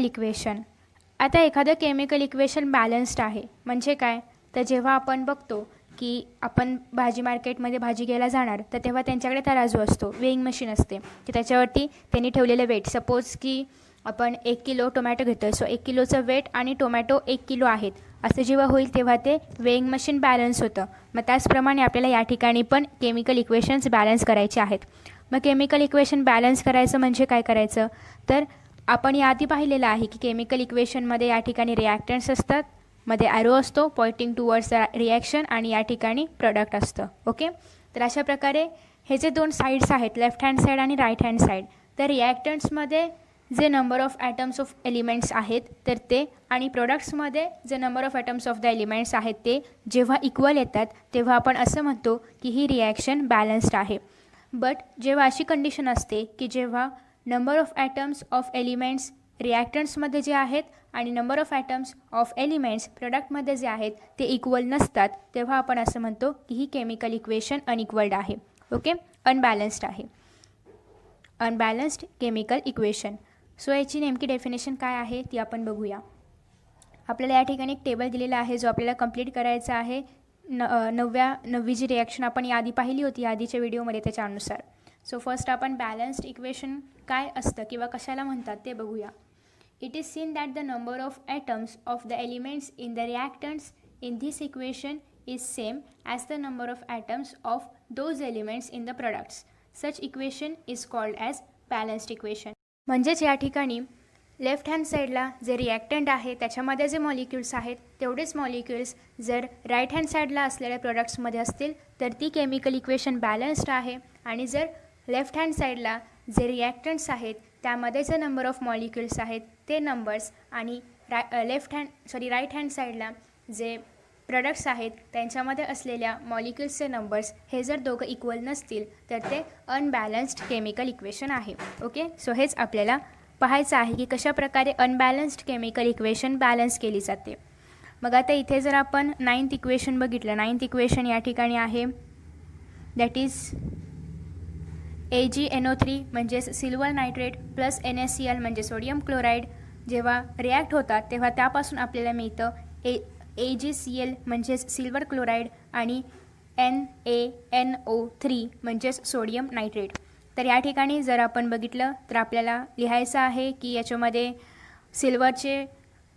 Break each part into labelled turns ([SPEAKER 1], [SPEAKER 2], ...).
[SPEAKER 1] Equation. आता एखादं chemical equation balanced आहे म्हणजे काय, तर जेव्हा आपण बघतो की आपण भाजी मार्केटमध्ये भाजी घ्यायला जाणार तर तेव्हा त्यांच्याकडे तराजू असतो, वेइंग मशीन असते की त्याच्यावरती त्यांनी ठेवलेलं वेट. सपोज की आपण 1 किलो टोमॅटो घेतो, सो 1 किलोचं वेट आणि टोमॅटो 1 किलो आहेत असं जेव्हा होईल तेव्हा ते वेइंग मशीन बॅलन्स होतं. मग त्याचप्रमाणे आपल्याला या ठिकाणी पण केमिकल इक्वेशन्स बॅलन्स करायचे आहेत. मग केमिकल इक्वेशन बॅलन्स करायचं म्हणजे काय करायचं, तर आपण याआधी पाहिलेलं आहे की केमिकल इक्वेशनमध्ये या ठिकाणी रिॲक्टन्ट्स असतात, मध्ये ॲरो असतो पॉइंटिंग टुवर्ड्स द रिॲक्शन आणि या ठिकाणी प्रोडक्ट असतं. ओके, तर अशा प्रकारे हे जे दोन साईड्स आहेत, लेफ्ट हँड साईड आणि राईट हँड साईड, तर रिॲक्टंट्समध्ये जे number of atoms of elements आहेत तर ते, आणि प्रोडक्ट्समध्ये जे number of atoms of the elements आहेत ते जेव्हा इक्वल येतात तेव्हा आपण असं म्हणतो की ही रिॲक्शन बॅलन्स्ड आहे. बट जेव्हा अशी कंडिशन असते की जेव्हा number of atoms of elements रिॲक्टंट्समध्ये जे आहेत आणि number of atoms of elements प्रोडक्टमध्ये जे आहेत ते इक्वल नसतात, तेव्हा आपण असं म्हणतो की ही केमिकल इक्वेशन अनइक्वल्ड आहे. ओके, अनबॅलन्स्ड आहे, अनबॅलन्स्ड केमिकल इक्वेशन. सो याची नेमकी डेफिनेशन काय आहे ती आपण बघूया. आपल्याला या ठिकाणी एक टेबल दिलेला आहे जो आपल्याला कंप्लीट करायचा आहे. नववी जी रिॲक्शन आपण याआधी पाहिली होती आधीच्या व्हिडिओमध्ये त्याच्यानुसार. सो फर्स्ट आपण बॅलन्स्ड इक्वेशन काय असतं किंवा कशाला म्हणतात ते बघूया. It is seen that the number of atoms of the elements in the reactants in this equation is same as the number of atoms of those elements in the products. Such equation is called as balanced equation. म्हणजेच या ठिकाणी left hand साईडला जे reactant आहे त्याच्यामध्ये जे molecules आहेत तेवढेच मॉलिक्युल्स जर राईट हँड साईडला असलेल्या प्रोडक्ट्समध्ये असतील तर ती केमिकल इक्वेशन बॅलन्स्ड आहे. आणि जर लेफ्ट हँड साईडला जे रिॲक्टंट्स आहेत त्यामध्ये जे नंबर ऑफ मॉलिक्युल्स आहेत ते नंबर्स आणि राईट हँड साईडला जे प्रोडक्ट्स आहेत त्यांच्यामध्ये असलेल्या मॉलिक्युल्सचे नंबर्स हे जर दोघं इक्वल नसतील तर ते अनबॅलन्स्ड केमिकल इक्वेशन आहे. ओके, सो हेच आपल्याला पाहायचं आहे की कशाप्रकारे अनबॅलन्स्ड केमिकल इक्वेशन बॅलन्स केली जाते. मग आता इथे जर आपण 9th इक्वेशन बघितलं, 9th इक्वेशन या ठिकाणी आहे दॅट इज AgNO3 म्हणजेच सिल्वर नायट्रेट प्लस NaCl म्हणजे सोडियम क्लोराईड जेव्हा रिॲक्ट होतात तेव्हा त्यापासून आपल्याला मिळतं AgCl म्हणजेच सिल्वर क्लोराईड आणि NaNO3 म्हणजेच सोडियम नायट्रेट. तर या ठिकाणी जर आपण बघितलं तर आपल्याला लिहायचं आहे की याच्यामध्ये सिल्वरचे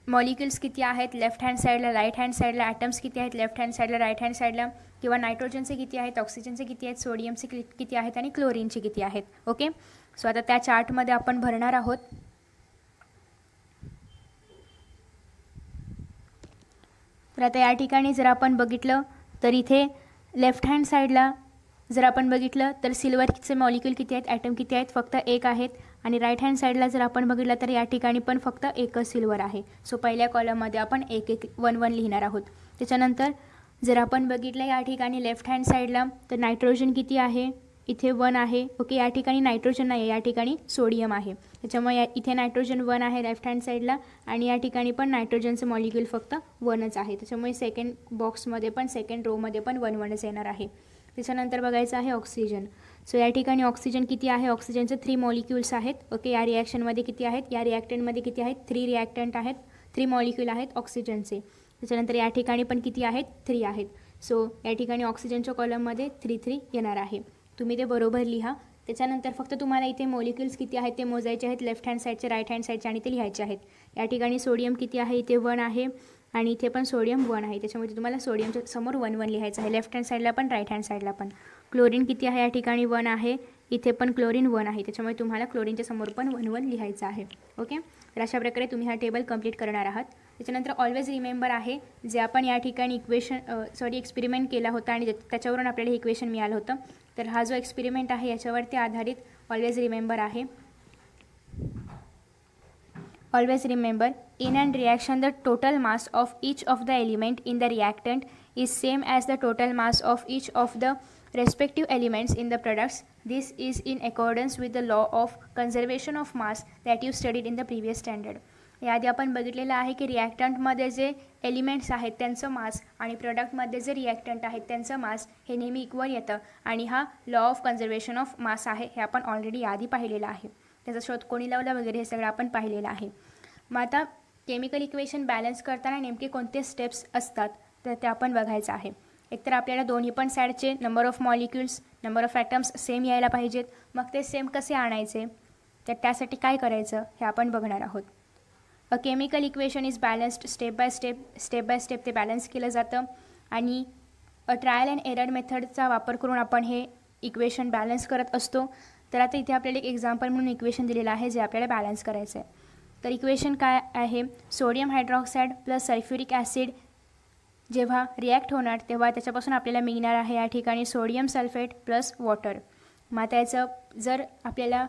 [SPEAKER 1] मॉलिक्युल्स किती आहेत लेफ्ट हँड साईडला, राईट हँड साईडला ॲटम्स किती आहेत लेफ्ट हँड साईडला, राईट हँड साईडला, किंवा नायट्रोजनचे किती आहेत, ऑक्सिजनचे किती आहेत, सोडियमचे किती आहेत आणि क्लोरीनचे किती आहेत. ओके, सो आता त्या चार्टमध्ये आपण भरणार आहोत. तर आता या ठिकाणी जर आपण बघितलं तर इथे लेफ्ट हँड साईडला जर आपण बघितलं तर सिल्वरचे मॉलिक्यूल किती आहेत, ॲटम किती आहेत, फक्त एक आहेत. आणि राईट हँड साईडला जर आपण बघितलं तर या ठिकाणी पण फक्त एकच सिल्वर आहे. सो पहिल्या कॉलममध्ये आपण 1 लिहिणार आहोत. त्याच्यानंतर जर आपण बघितलं या ठिकाणी लेफ्ट हँड साईडला तर नायट्रोजन किती आहे, इथे 1 आहे. ओके, या ठिकाणी नायट्रोजन नाही आहे, या ठिकाणी सोडियम आहे. त्याच्यामुळे इथे नायट्रोजन 1 आहे लेफ्ट हँड साईडला आणि या ठिकाणी पण नायट्रोजनचं मॉलिक्यूल फक्त 1च आहे. त्याच्यामुळे सेकंड बॉक्समध्ये पण सेकंड रोमध्ये पण 1च येणार आहे. त्याच्यानंतर बघायचं आहे ऑक्सिजन. सो या ठिकाणी ऑक्सिजन किती आहे, ऑक्सिजनचे 3 मॉलिक्युल्स आहेत. ओके, या रिॲक्शनमध्ये किती आहेत, या रिॲक्टंटमध्ये किती आहेत, 3 रिॲक्टंट आहेत, 3 मॉलिक्यूल आहेत ऑक्सिजनचे. त्याच्यानंतर या ठिकाणी पण किती आहेत, 3 आहेत. सो या ठिकाणी ऑक्सिजनच्या कॉलममध्ये 3 येणार आहे. तुम्ही ते बरोबर लिहा. त्याच्यानंतर फक्त तुम्हाला इथे मॉलिक्युल्स किती आहेत ते मोजायचे आहेत, लेफ्ट हँड साईडचे, राईट हँड साईडचे, आणि ते लिहायचे आहेत. या ठिकाणी सोडियम किती आहे, इथे 1 आहे आणि इथे पण सोडियम 1 आहे. त्याच्यामुळे तुम्हाला सोडियमच्या समोर 1 लिहायचं आहे, लेफ्ट हँड साईडला पण राईट हँड साईडला पण. क्लोरीन किती आहे, या ठिकाणी 1 आहे, इथे पण क्लोरीन 1 आहे. त्याच्यामुळे तुम्हाला क्लोरीनच्या समोर पण 1 लिहायचं आहे. ओके, तर अशा प्रकारे तुम्ही हा टेबल कंप्लीट करणार आहात. त्याच्यानंतर ऑलवेज रिमेंबर आहे जे आपण या ठिकाणी एक्सपेरिमेंट केला होता आणि त्याच्यावरून आपल्याला हे इक्वेशन मिळालं होतं. तर हा जो एक्सपेरिमेंट आहे याच्यावरती आधारित ऑलवेज रिमेंबर आहे. Always remember, in an reaction the total mass of each of the element in the reactant is same as the total mass of each of the respective elements in the products. This is in accordance with the law of conservation of mass that you studied in the previous standard. याआधी आपण बघितलेलं आहे की रिॲक्टंटमध्ये जे elements आहेत त्यांचं मास आणि प्रोडक्टमध्ये जे रिॲक्टंट आहेत त्यांचं मास हे नेहमी इक्वल येतं आणि हा law of conservation of mass आहे. हे आपण ऑलरेडी याआधी पाहिलेलं आहे. त्याचा शोध कोणी लावला वगैरे हे सगळं आपण पाहिलेलं आहे. मग आता केमिकल इक्वेशन बॅलन्स करताना नेमके कोणते स्टेप्स असतात तर ते आपण बघायचं आहे. एकतर आपल्याला दोन्ही पण साईडचे number of molecules, number of atoms same यायला पाहिजेत. मग ते सेम कसे आणायचे, तर त्यासाठी काय करायचं हे आपण बघणार आहोत. A chemical equation is balanced step by step ते बॅलन्स केलं जातं. आणि ट्रायल अँड एरर मेथडचा वापर करून आपण हे इक्वेशन बॅलन्स करत असतो. तर आता इथे आपल्याला एक एक्झाम्पल म्हणून इक्वेशन दिलेलं आहे जे आपल्याला बॅलन्स करायचं आहे. तर इक्वेशन काय आहे, sodium hydroxide plus sulphuric acid जेव्हा रिॲक्ट होणार तेव्हा त्याच्यापासून आपल्याला मिळणार आहे या ठिकाणी सोडियम सल्फेट प्लस वॉटर. मग त्याचं जर आपल्याला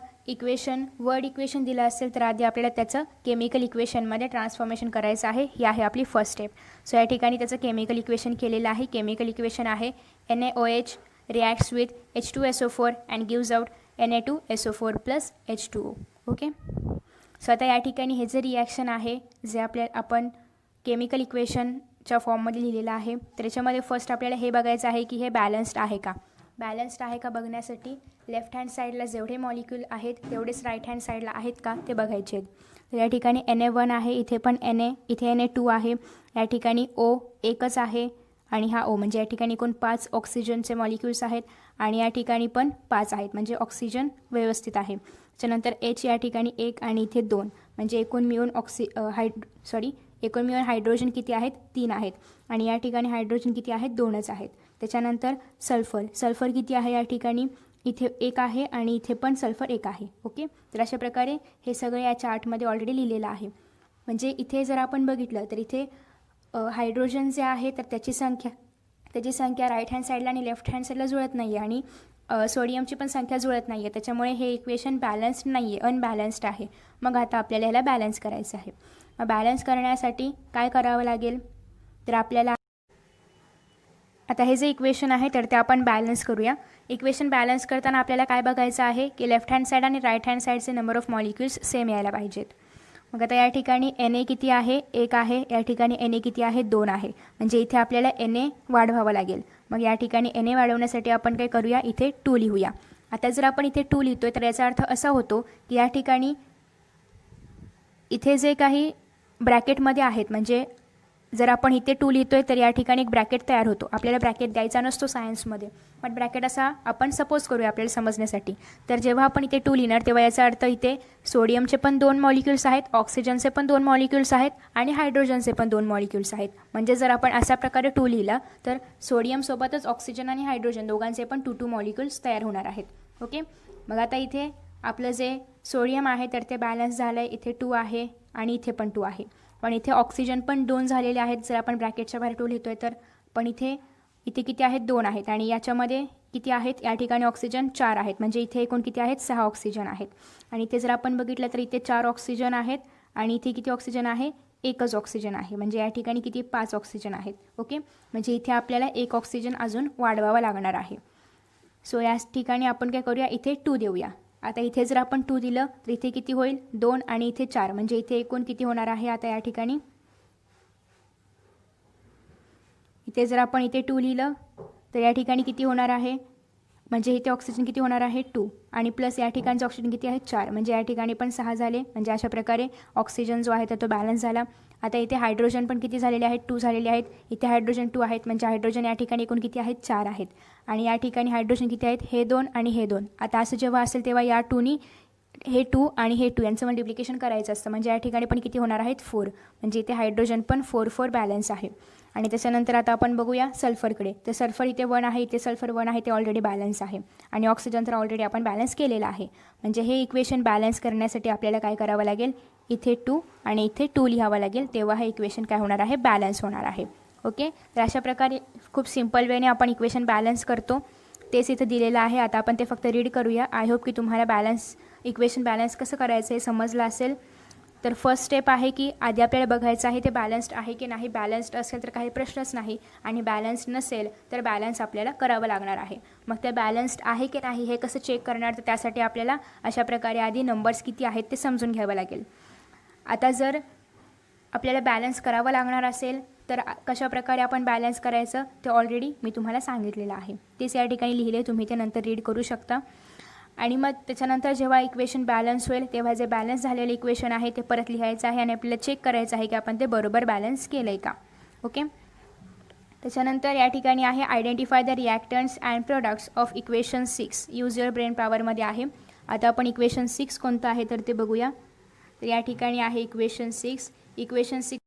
[SPEAKER 1] वर्ड इक्वेशन दिलं असेल तर आधी आपल्याला त्याचं केमिकल इक्वेशनमध्ये ट्रान्सफॉर्मेशन करायचं आहे. ही आहे आपली फर्स्ट स्टेप. सो या ठिकाणी त्याचं केमिकल इक्वेशन केलेलं आहे. केमिकल इक्वेशन आहे NaOH reacts with H2SO4 and gives out Na2SO4 plus H2O. Okay. So आता या ठिकाणी हे जे रिॲक्शन आहे जे आपण केमिकल इक्वेशनच्या फॉर्ममध्ये लिहिलेलं आहे तर याच्यामध्ये फर्स्ट आपल्याला हे बघायचं आहे की हे बॅलन्स्ड आहे का. बॅलन्स्ड आहे का बघण्यासाठी लेफ्ट हँड साईडला जेवढे मॉलिक्यूल आहेत तेवढेच राईट हँड साईडला आहेत का ते बघायचे आहेत. तर या ठिकाणी Na1 आहे, इथे पण Na, इथे Na2 आहे, या ठिकाणी O एकच आहे आणि हा O म्हणजे या ठिकाणी एकूण 5 ऑक्सिजनचे मॉलिक्युल्स आहेत आणि या ठिकाणी पण 5 आहेत म्हणजे ऑक्सिजन व्यवस्थित आहे. त्याच्यानंतर H या ठिकाणी 1 आणि इथे 2 म्हणजे एकूण मिळून एकूण मिळून हायड्रोजन किती आहेत 3 आहेत आणि या ठिकाणी हायड्रोजन किती आहेत 2च आहेत. त्याच्यानंतर सल्फर किती आहे या ठिकाणी इथे 1 आहे आणि इथे पण सल्फर 1 आहे. ओके. तर अशा प्रकारे हे सगळं या चार्टमध्ये ऑलरेडी लिहिलेलं आहे. म्हणजे इथे जर आपण बघितलं तर इथे हायड्रोजन जे आहे तर त्याची संख्या राईट हँड साईडला आणि लेफ्ट हँड साईडला जुळत नाही आहे आणि सोडियमची पण संख्या जुळत नाही आहे. त्याच्यामुळे हे इक्वेशन बॅलन्स्ड नाही आहे, अनबॅलन्स्ड आहे. मग आता आपल्याला ह्याला बॅलन्स करायचं आहे. मग बॅलन्स करण्यासाठी काय करावं लागेल तर आपल्याला आता हे जे इक्वेशन आहे तर ते आपण बॅलन्स करूया. इक्वेशन बॅलन्स करताना आपल्याला काय बघायचं आहे की लेफ्ट हँड साईड आणि राईट हँड साईडचे नंबर ऑफ मॉलिक्युल्स सेम यायला पाहिजेत. मग आता या ठिकाणी Na किती आहे 1 आहे, या ठिकाणी Na किती आहे 2 आहे म्हणजे इथे आपल्याला Na वाढवावं लागेल. मग या ठिकाणी Na वाढवण्यासाठी आपण काय करूया इथे 2 लिहूया. आता जर आपण इथे 2 लिहितोय तर याचा अर्थ असा होतो की या ठिकाणी इथे जे काही ब्रॅकेटमध्ये आहेत म्हणजे जर आपण इथे 2 लिहितोय तर या ठिकाणी एक ब्रॅकेट तयार होतो. आपल्याला ब्रॅकेट द्यायचा नसतो सायन्समध्ये बट ब्रॅकेट असा आपण सपोज करूया आपल्याला समजण्यासाठी. तर जेव्हा आपण इथे 2 लिहिणार तेव्हा याचा अर्थ इथे सोडियमचे पण 2 मॉलिक्युल्स आहेत, ऑक्सिजनचे पण 2 मॉलिक्युल्स आहेत आणि हायड्रोजनचे पण 2 मॉलिक्युल्स आहेत. म्हणजे जर आपण अशा प्रकारे 2 लिहिला तर सोडियमसोबतच ऑक्सिजन आणि हायड्रोजन दोघांचे पण 2 मॉलिक्युल्स तयार होणार आहेत. ओके. मग आता इथे आपलं जे सोडियम आहे तर ते बॅलन्स झालं आहे. इथे 2 आहे आणि इथे पण 2 आहे. पण इथे ऑक्सिजन पण 2 झालेले आहेत जर आपण ब्रॅकेटच्या बाहेर 2 लिहितोय तर. पण इथे किती आहेत 2 आहेत आणि याच्यामध्ये किती आहेत या ठिकाणी ऑक्सिजन 4 आहेत म्हणजे इथे एकूण किती आहेत 6 ऑक्सिजन आहेत. आणि इथे जर आपण बघितलं तर इथे 4 ऑक्सिजन आहेत आणि इथे किती ऑक्सिजन आहे एकच ऑक्सिजन आहे म्हणजे या ठिकाणी किती 5 ऑक्सिजन आहेत. ओके. म्हणजे इथे आपल्याला 1 ऑक्सिजन अजून वाढवावा लागणार आहे. सो या ठिकाणी आपण काय करूया इथे 2 देऊया. आता इथे जर आपण 2 दिलं तर इथे किती होईल 2 आणि इथे 4 म्हणजे इथे एकूण किती होणार आहे आता या ठिकाणी इथे जर आपण इथे 2 लिहिलं तर या ठिकाणी किती होणार आहे म्हणजे इथे ऑक्सिजन किती होणार आहे 2 आणि प्लस या ठिकाणचं ऑक्सिजन किती आहे 4 म्हणजे या ठिकाणी पण 6 झाले. म्हणजे अशा प्रकारे ऑक्सिजन जो आहे तर तो बॅलन्स झाला. आता इथे हायड्रोजन पण किती झालेले आहेत 2 झालेले आहेत. इथे हायड्रोजन 2 आहेत म्हणजे हायड्रोजन या ठिकाणी एकूण किती आहेत 4 आहेत आणि या ठिकाणी हायड्रोजन किती आहेत हे 2 आणि हे 2. आता असं जेव्हा असेल तेव्हा या 2नी हे 2 आणि हे 2 यांचं मल्टिप्लिकेशन करायचं असतं म्हणजे या ठिकाणी पण किती होणार आहेत 4 म्हणजे इथे हायड्रोजन पण 4 बॅलन्स आहे. आणि त्याच्यानंतर आता आपण बघूया सल्फरकडे. तर सल्फर इथे 1 आहे, इथे सल्फर 1 आहे, ते ऑलरेडी बॅलन्स आहे आणि ऑक्सिजन तर ऑलरेडी आपण बॅलन्स केलेलं आहे. म्हणजे हे इक्वेशन बॅलन्स करण्यासाठी आपल्याला काय करावं लागेल इथे 2 आणि इथे 2 लिहावं लागेल तेव्हा हे इक्वेशन काय होणार आहे बॅलन्स होणार आहे. ओके. तर अशा प्रकारे खूप सिम्पल वेने आपण इक्वेशन बॅलन्स करतो. तेच इथं दिलेलं आहे. आता आपण ते फक्त रीड करूया. आय होप की तुम्हाला इक्वेशन बॅलन्स कसं करायचं हे समजलं असेल. तर फर्स्ट स्टेप आहे की आधी आपल्याला बघायचं आहे ते बॅलन्स्ड आहे की नाही. बॅलन्स्ड असेल तर काही प्रश्नच नाही आणि बॅलन्स्ड नसेल तर बॅलन्स आपल्याला करावं लागणार आहे. मग ते बॅलन्स्ड आहे की नाही हे कसं चेक करणार तर त्यासाठी आपल्याला अशा प्रकारे आधी नंबर्स किती आहेत ते समजून घ्यावं लागेल. आता जर आपल्याला बॅलन्स करावं लागणार असेल तर कशा प्रकारे आपण बॅलन्स करायचं ते ऑलरेडी मी तुम्हाला सांगितलेलं आहे. तेच या ठिकाणी लिहिले, तुम्ही ते नंतर रीड करू शकता. आणि मग त्याच्यानंतर जेव्हा इक्वेशन बॅलन्स होईल तेव्हा जे बॅलन्स झालेलं इक्वेशन आहे ते परत लिहायचं आहे आणि आपल्याला चेक करायचं आहे की आपण ते बरोबर बॅलन्स केलं आहे का. ओके. त्याच्यानंतर या ठिकाणी आहे identify the reactants and products of equation 6. Use your brain पॉवरमध्ये आहे. आता आपण इक्वेशन 6 कोणतं आहे तर ते बघूया. तर या ठिकाणी आहे इक्वेशन 6. इक्वेशन 6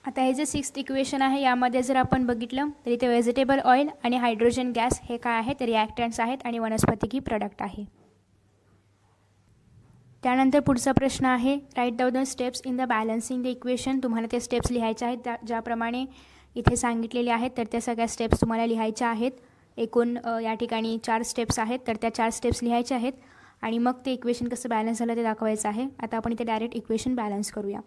[SPEAKER 1] आता हे जे 6th इक्वेशन आहे यामध्ये जर आपण बघितलं तर इथे व्हेजिटेबल ऑइल आणि हायड्रोजन गॅस हे काय आहेत रिॲक्टंट्स आहेत आणि वनस्पतिकी प्रोडक्ट आहे. त्यानंतर पुढचा प्रश्न आहे write down the steps in the balancing the equation. तुम्हाला ते स्टेप्स लिहायचे आहेत ज्याप्रमाणे इथे सांगितलेले आहेत तर त्या सगळ्या स्टेप्स तुम्हाला लिहायच्या आहेत. एकूण या ठिकाणी 4 स्टेप्स आहेत तर त्या 4 स्टेप्स लिहायच्या आहेत आणि मग ते इक्वेशन कसं बॅलन्स झालं ते दाखवायचं आहे. आता आपण इथे डायरेक्ट इक्वेशन बॅलन्स करूया.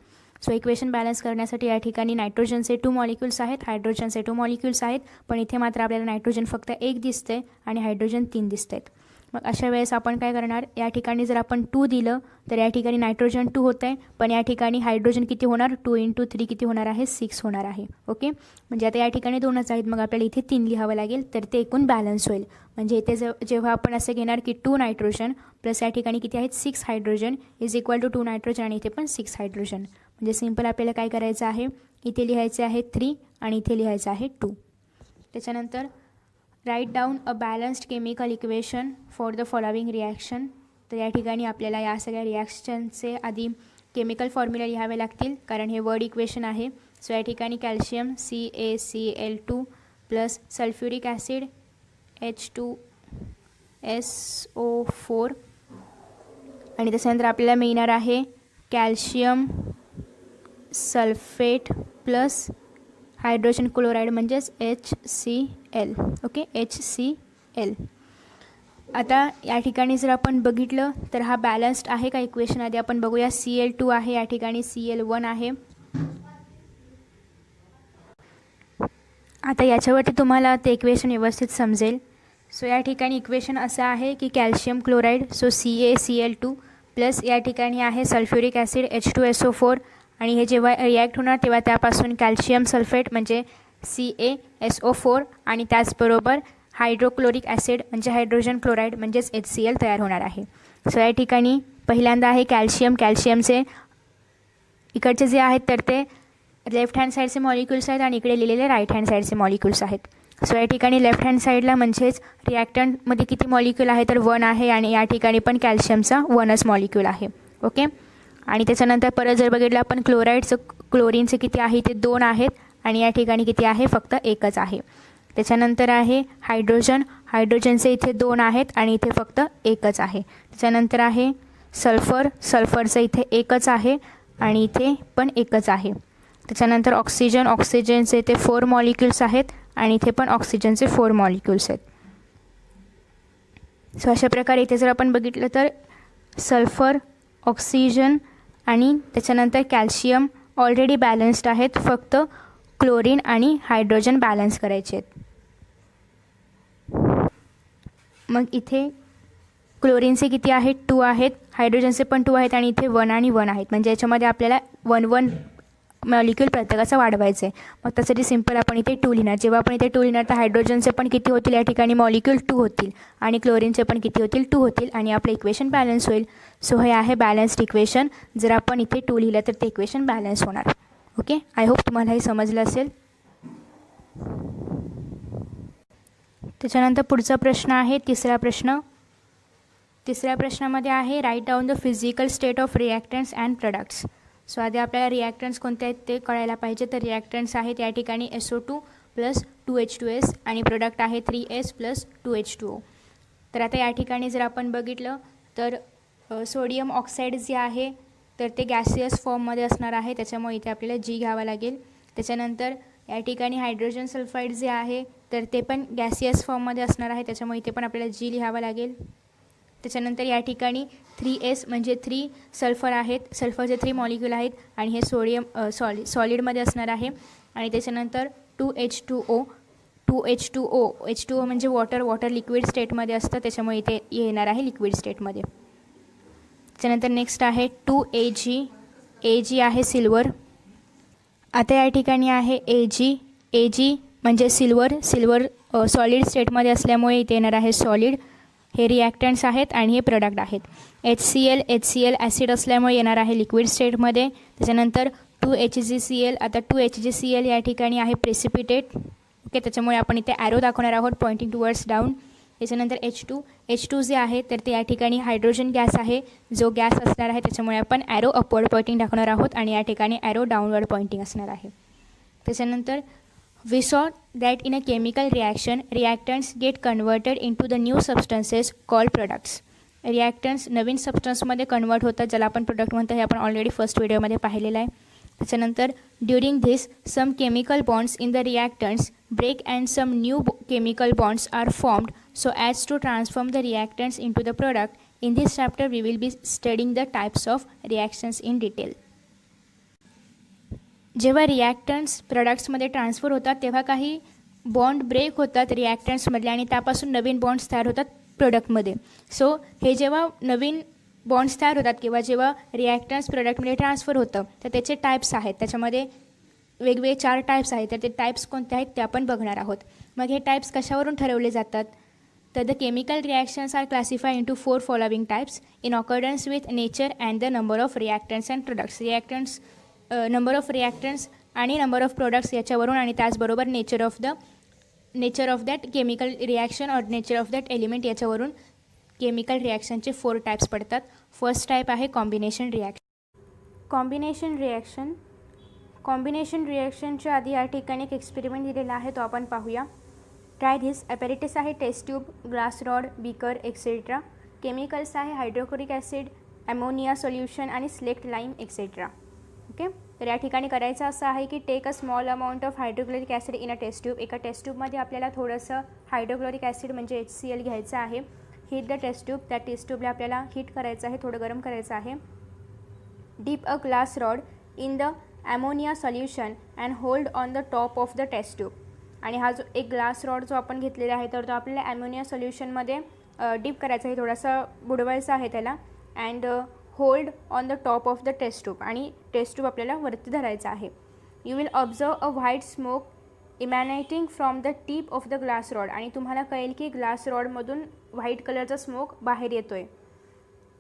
[SPEAKER 1] सो इक्वेशन बॅलन्स करण्यासाठी या ठिकाणी नायट्रोजनचे 2 मॉलिक्युल्स आहेत, हायड्रोजनचे 2 मॉलिक्युल्स आहेत, पण इथे मात्र आपल्याला नायट्रोजन फक्त 1 दिसते आणि हायड्रोजन 3 दिसत आहेत. मग अशा वेळेस आपण काय करणार, या ठिकाणी जर आपण 2 दिलं तर या ठिकाणी नायट्रोजन 2 होतं आहे, पण या ठिकाणी हायड्रोजन किती होणार 2 × 3 किती होणार आहे 6 होणार आहे. ओके. म्हणजे आता या ठिकाणी 2च आहेत, मग आपल्याला इथे 3 लिहावं लागेल तर ते एकूण बॅलन्स होईल. म्हणजे इथे जेव्हा आपण असं घेणार की 2 नायट्रोजन प्लस या ठिकाणी किती आहेत 6 hydrogen is equal to 2 nitrogen आणि इथे पण 6 हायड्रोजन. म्हणजे सिम्पल आपल्याला काय करायचं आहे, इथे लिहायचे आहे 3 आणि इथे लिहायचं आहे 2. त्याच्यानंतर write down a balanced chemical equation for the following reaction. तर या ठिकाणी आपल्याला या सगळ्या रिॲक्शनचे आधी केमिकल फॉर्म्युला लिहावे लागतील कारण हे वर्ड इक्वेशन आहे. सो या ठिकाणी calcium CaCl2 plus sulphuric acid H2SO4 आणि त्याच्यानंतर आपल्याला मिळणार आहे calcium sulphate plus hydrogen chloride म्हणजेच HCl. Okay, HCl. आता या ठिकाणी जर आपण बघितलं तर हा बॅलन्स्ड आहे का इक्वेशन आधी आपण बघूया. Cl2 आहे, या ठिकाणी Cl1 आहे. आता याच्यावरती तुम्हाला ते इक्वेशन व्यवस्थित समजेल. सो या ठिकाणी इक्वेशन असं आहे की calcium chloride so CaCl2 plus या ठिकाणी आहे सल्फ्युरिक ॲसिड H2SO4 आणि हे जेव्हा रिॲक्ट होणार तेव्हा त्यापासून कॅल्शियम सल्फेट म्हणजे CaSO4 आणि त्याचबरोबर हायड्रोक्लोरिक ॲसिड म्हणजे हायड्रोजन क्लोराईड म्हणजेच HCl तयार होणार आहे. सो या ठिकाणी पहिल्यांदा आहे कॅल्शियमचे इकडचे जे आहेत तर ते लेफ्ट हँड साईडचे मॉलिक्युल्स आहेत आणि इकडे लिहिलेले राईट हँड साईडचे मॉलिक्युल्स आहेत. सो या ठिकाणी लेफ्ट हँड साईडला म्हणजेच रिॲक्टंटमध्ये किती मॉलिक्यूल आहे तर 1 आहे आणि या ठिकाणी पण कॅल्शियमचा 1च मॉलिक्यूल आहे. ओके. आणि त्याच्यानंतर परत जर बघितलं आपण क्लोरीनचे किती आहे ते 2 आहेत आणि या ठिकाणी किती आहे फक्त 1च आहे. त्याच्यानंतर आहे हायड्रोजनचे इथे 2 आहेत आणि इथे फक्त 1च आहे. त्याच्यानंतर आहे सल्फरचं इथे 1च आहे आणि इथे पण 1च आहे. त्याच्यानंतर ऑक्सिजनचे इथे 4 मॉलिक्युल्स आहेत आणि इथे पण ऑक्सिजनचे 4 मॉलिक्युल्स आहेत. सो अशा प्रकारे इथे जर आपण बघितलं तर सल्फर, ऑक्सिजन आणि त्याच्यानंतर कॅल्शियम ऑलरेडी बॅलन्स्ड आहेत, फक्त क्लोरीन आणि हायड्रोजन बॅलन्स करायचे आहेत. मग इथे क्लोरीनचे किती आहेत 2 आहेत, हायड्रोजनचे पण 2 आहेत आणि इथे 1 आणि 1 आहेत. म्हणजे याच्यामध्ये आपल्याला 1 मॉलिक्यूल प्रत्येकाचं वाढवायचं आहे. मग त्यासाठी सिम्पल आपण इथे 2 लिहिणार. जेव्हा आपण इथे 2 लिहिणार तर हायड्रोजनचे पण किती होतील या ठिकाणी मॉलिक्यूल 2 होतील आणि क्लोरीनचे पण किती होतील 2 होतील आणि आपलं इक्वेशन बॅलन्स होईल. सो हे आहे बॅलन्स्ड इक्वेशन. जर आपण इथे 2 लिहिलं तर ते इक्वेशन बॅलन्स होणार. ओके. आय होप तुम्हाला हे समजलं असेल. त्याच्यानंतर पुढचा प्रश्न आहे तिसरा प्रश्न. तिसऱ्या प्रश्नामध्ये आहे write down the physical state of reactants and products. So आधी आपल्याला रिॲक्टंट्स कोणते आहेत ते कळायला पाहिजे. तर रिॲक्टंट्स आहेत या ठिकाणी SO2 प्लस 2H2S आणि प्रोडक्ट आहे 3S प्लस 2H2O. तर आता या ठिकाणी जर आपण बघितलं तर सोडियम ऑक्साईड जे आहे तर ते गॅसियस फॉर्ममध्ये असणार आहे, त्याच्यामुळे इथे आपल्याला G घ्यावा लागेल. त्याच्यानंतर या ठिकाणी हायड्रोजन सल्फाईड जे आहे तर ते पण गॅसियस फॉर्ममध्ये असणार आहे, त्याच्यामुळे इथे पण आपल्याला G लिहावं लागेल. त्याच्यानंतर या ठिकाणी 3S म्हणजे 3 सल्फर आहेत, सल्फरचे 3 मॉलिक्यूल आहेत आणि हे सोडियम सॉलिडमध्ये असणार आहे. आणि त्याच्यानंतर 2H2O म्हणजे वॉटर लिक्विड स्टेटमध्ये असतं, त्याच्यामुळे इथे येणार आहे लिक्विड स्टेटमध्ये. त्याच्यानंतर नेक्स्ट आहे 2Ag आहे सिल्वर. आता या ठिकाणी आहे Ag म्हणजे सिल्वर सॉलिड स्टेटमध्ये असल्यामुळे इथे येणार आहे सॉलिड. हे रिॲक्टंट्स आहेत आणि हे प्रोडक्ट आहेत. HCl ॲसिड असल्यामुळे येणार आहे लिक्विड स्टेटमध्ये. त्याच्यानंतर 2HgCl, आता 2HgCl या ठिकाणी आहे प्रेसिपिटेट. ओके, त्याच्यामुळे आपण इथे ॲरो दाखवणार आहोत पॉइंटिंग टुवर्ड्स डाऊन. त्याच्यानंतर H2 जे आहे तर ते या ठिकाणी हायड्रोजन गॅस आहे, जो गॅस असणार आहे त्याच्यामुळे आपण ॲरो अपवर्ड पॉइंटिंग दाखवणार आहोत आणि या ठिकाणी ॲरो डाऊनवर्ड पॉइंटिंग असणार आहे. त्याच्यानंतर we saw that in a chemical reaction, reactants get converted into the new substances called products. Reactants नवीन सबस्टन्समध्ये कन्वर्ट होतात, ज्याला आपण प्रोडक्ट म्हणतो. हे आपण ऑलरेडी फर्स्ट व्हिडिओमध्ये पाहिलेलं आहे. त्याच्यानंतर during this some chemical bonds in the reactants break and some new chemical bonds are formed so as to transform the reactants into the product. In this chapter we will be studying the types of reactions in detail. जेव्हा रिॲक्टन्ट्स प्रोडक्ट्समध्ये transfer होतात तेव्हा काही bond break होतात रिॲक्टन्ट्समधले आणि त्यापासून नवीन bonds तयार होतात प्रोडक्टमध्ये. सो हे जेव्हा नवीन बॉन्ड्स तयार होतात किंवा जेव्हा रिॲक्टन्ट्स प्रोडक्टमध्ये ट्रान्सफर होतं तर त्याचे टाईप्स आहेत. त्याच्यामध्ये वेगवेगळे 4 टाईप्स आहेत. तर ते टाईप्स कोणते आहेत ते आपण बघणार आहोत. मग हे टाईप्स कशावरून ठरवले जातात? तर the chemical reactions are classify into 4 following types in accordance with nature and the number of reactants and products. Reactants number of reactants आणि नंबर ऑफ प्रोडक्ट्स याच्यावरून आणि त्याचबरोबर nature of that chemical reaction or nature of that element याच्यावरून chemical रिॲक्शनचे 4 types पडतात. First type आहे combination reaction. Combination रिॲक्शनच्या आधी या ठिकाणी एक एक्सपेरिमेंट दिलेला आहे, तो आपण पाहूया. Try this. ॲपॅरेटस आहे test tube, glass rod, beaker etcetera. Chemicals आहे हायड्रोक्लोरिक ॲसिड, ॲमोनिया सोल्युशन आणि स्लेक्ट लाईम एक्सेट्रा. ओके, तर या ठिकाणी करायचं असं आहे की take a small amount of hydrochloric acid in a test tube. एका टेस्ट ट्यूबमध्ये आपल्याला थोडंसं हायड्रोक्लोरिक ॲसिड म्हणजे HCl घ्यायचं आहे. Heat the test tube. त्या टेस्ट ट्यूबला आपल्याला हीट करायचं आहे, थोडं गरम करायचं आहे. Deep a glass rod in the ammonia solution and hold on the top of the test tube. आणि हा जो एक ग्लास रॉड जो आपण घेतलेला आहे तर तो आपल्याला ॲमोनिया सोल्युशनमध्ये डीप करायचा आहे, थोडासा बुडवायचा आहे त्याला. And hold on the top of the test tube, आणि टेस्ट ट्यूब आपल्याला वरती धरायचा आहे. You will observe a white smoke emanating from the tip of the glass rod. आणि तुम्हाला कळेल की ग्लास रॉडमधून व्हाईट कलरचा स्मोक बाहेर येतोय.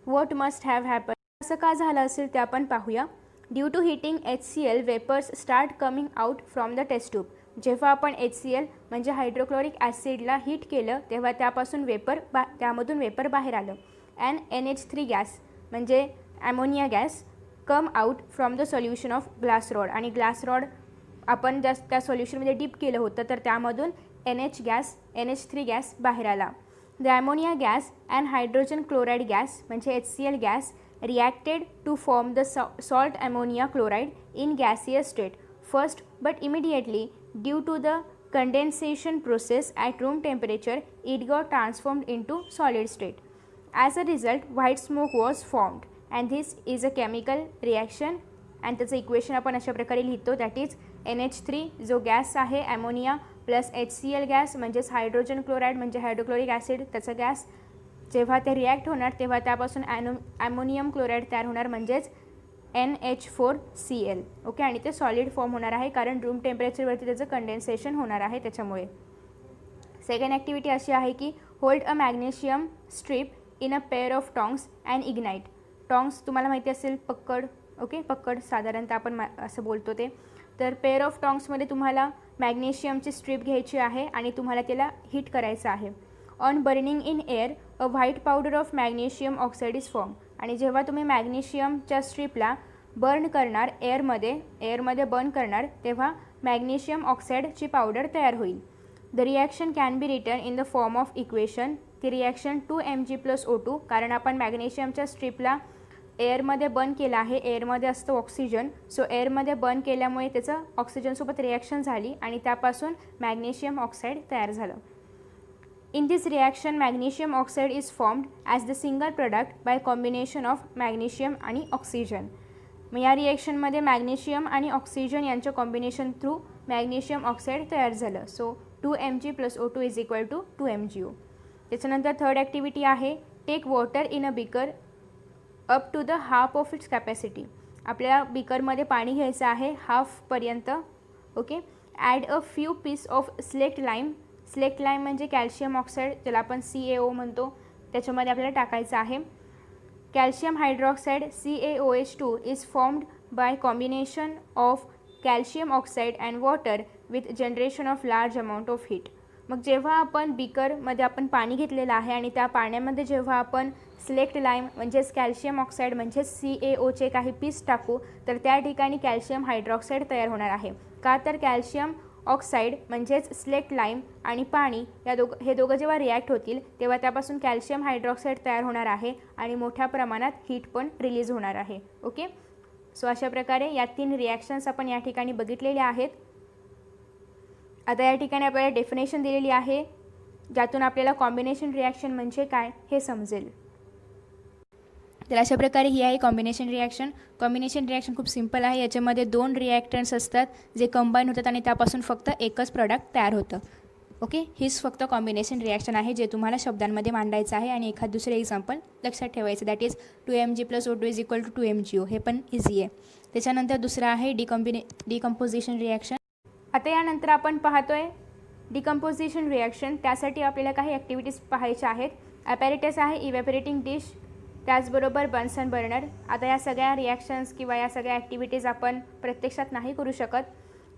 [SPEAKER 1] What must have happen. असं का झालं असेल ते आपण पाहूया. Due to heating HCl vapours start coming out from the test tube. जेव्हा आपण HCl म्हणजे हायड्रोक्लोरिक ॲसिडला हीट केलं तेव्हा त्यापासून त्यामधून वेपर बाहेर आलं. अँड NH3 गॅस म्हणजे ammonia gas come out from the solution of glass rod. आणि ग्लास रॉड आपण त्या सोल्युशनमध्ये डीप केलं होतं तर त्यामधून NH3 गॅस बाहेर आला. The ammonia gas and hydrogen chloride gas म्हणजे HCl gas reacted to form the salt ammonia chloride in gaseous state first, but immediately due to the condensation process at room temperature it got transformed into solid state. As a result white smoke was formed and this is a chemical reaction. and त्याचं equation आपण अशा प्रकारे लिहितो, that is NH3 जो gas आहे ॲमोनिया plus HCl gas म्हणजेच hydrogen chloride म्हणजे hydrochloric acid त्याचा गॅस. जेव्हा ते रिॲक्ट होणार तेव्हा त्यापासून ॲमोनियम क्लोराईड तयार होणार म्हणजेच NH4Cl. ओके, आणि ते सॉलिड फॉर्म होणार आहे कारण रूम टेम्परेचरवरती त्याचं कंडेन्सेशन होणार आहे त्याच्यामुळे. सेकंड ॲक्टिव्हिटी अशी आहे की hold a magnesium strip in a pair of tongs and ignite. Tongs तुम्हाला माहिती असेल पक्कड. ओके, पक्कड साधारणतः आपण असं बोलतो ते. तर पेअर ऑफ टॉंग्समध्ये तुम्हाला मॅग्नेशियमची स्ट्रीप घ्यायची आहे आणि तुम्हाला त्याला हीट करायचं आहे. On burning in air a white powder of magnesium oxide is form. आणि जेव्हा तुम्ही मॅग्नेशियमच्या स्ट्रीपला बर्न करणार एअरमध्ये बर्न करणार तेव्हा मॅग्नेशियम ऑक्साईडची पावडर तयार होईल. The reaction can be written in the form of equation. ती रिॲक्शन 2Mg+O2 कारण आपण मॅग्नेशियमच्या स्ट्रीपला एअरमध्ये बर्न केलं आहे. एअरमध्ये असतं ऑक्सिजन, सो एअरमध्ये बर्न केल्यामुळे त्याचं ऑक्सिजनसोबत रिॲक्शन झाली आणि त्यापासून मॅग्नेशियम ऑक्साईड तयार झालं. In this reaction magnesium oxide is formed as the single product by combination of magnesium आणि ऑक्सिजन. मग या रिॲक्शनमध्ये मॅग्नेशियम आणि ऑक्सिजन यांच्या कॉम्बिनेशन थ्रू मॅग्नेशियम ऑक्साईड तयार झालं. So 2Mg+O2 is equal to 2MgO. त्याच्यानंतर थर्ड ॲक्टिव्हिटी आहे take water in a beaker up to the half of its capacity. आपल्याला बिकरमध्ये पाणी घ्यायचं आहे हाफपर्यंत. Okay, add a few piece of slaked lime. Slaked lime म्हणजे कॅल्शियम ऑक्साईड ज्याला आपण CaO म्हणतो. त्याच्यामध्ये आपल्याला टाकायचं आहे. Calcium hydroxide CaOH2 is formed bye combination of calcium oxide and water with generation of large amount of heat. मग जेव्हा आपण बीकरमध्ये आपण पाणी घेतलेलं आहे आणि त्या पाण्यामध्ये जेव्हा आपण सिलेक्ट लाईम म्हणजेच कॅल्शियम ऑक्साईड म्हणजेच CaOचे काही पीस टाकू तर त्या ठिकाणी कॅल्शियम हायड्रॉक्साईड तयार होणार आहे. का तर कॅल्शियम ऑक्साईड म्हणजेच सिलेक्ट लाईम आणि पाणी हे दोघं जेव्हा रिॲक्ट होतील तेव्हा त्यापासून कॅल्शियम हायड्रॉक्साईड तयार होणार आहे आणि मोठ्या प्रमाणात हीट पण रिलीज होणार आहे. ओके, सो अशा प्रकारे या 3 रिॲक्शन्स आपण या ठिकाणी बघितलेल्या आहेत. आता या ठिकाणी आपल्याला डेफिनेशन दिलेली आहे ज्यातून आपल्याला कॉम्बिनेशन रिॲक्शन म्हणजे काय हे समजेल. तर अशा प्रकारे ही आहे कॉम्बिनेशन रिॲक्शन. कॉम्बिनेशन रिॲक्शन खूप सिंपल आहे. याच्यामध्ये 2 रिॲक्टंट्स असतात जे कंबाईन होतात आणि त्यापासून फक्त एकच प्रॉडक्ट तयार होतं. ओके, हीच फक्त कॉम्बिनेशन रिॲक्शन आहे जे तुम्हाला शब्दांमध्ये मांडायचं आहे आणि एखाद दुसरे एक्झाम्पल लक्षात ठेवायचं. That is 2mg + O2 is equal to 2mgO. हे पण इझी आहे. त्याच्यानंतर दुसरं आहे डिकम्पोजिशन रिॲक्शन. आता यानंतर आपण पाहतोय डिकम्पोजिशन रिॲक्शन. त्यासाठी आपल्याला काही ॲक्टिव्हिटीज पाहायच्या आहेत. ॲपॅरेटस आहे इव्हॅपोरेटिंग डिश, त्याचबरोबर बन्सन बर्नर. आता या सगळ्या रिॲक्शन्स किंवा या सगळ्या ॲक्टिव्हिटीज आपण प्रत्यक्षात नाही करू शकत,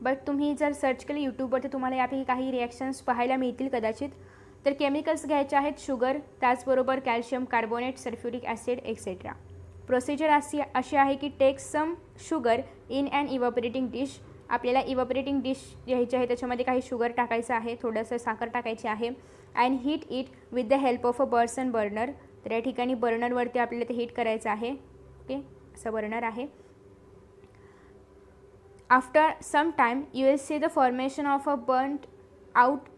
[SPEAKER 1] बट तुम्ही जर सर्च केलं यूट्यूबवर तर तुम्हाला यापैकी काही रिॲक्शन्स पाहायला मिळतील कदाचित. तर केमिकल्स घ्यायचे आहेत शुगर, त्याचबरोबर calcium carbonate, sulphuric acid etcetera. Procedure अशी आहे की take some sugar in and evaporating dish. आपल्याला इव्हॅपोरेटिंग डिश घ्यायची आहे, त्याच्यामध्ये काही शुगर टाकायचं आहे, थोडंसं साखर टाकायची आहे. And heat it with the help of a Bunsen burner. तर या ठिकाणी बर्नरवरती आपल्याला ते हीट करायचं आहे. ओके, असं बर्नर आहे. After some time you will see the formation of a burnt out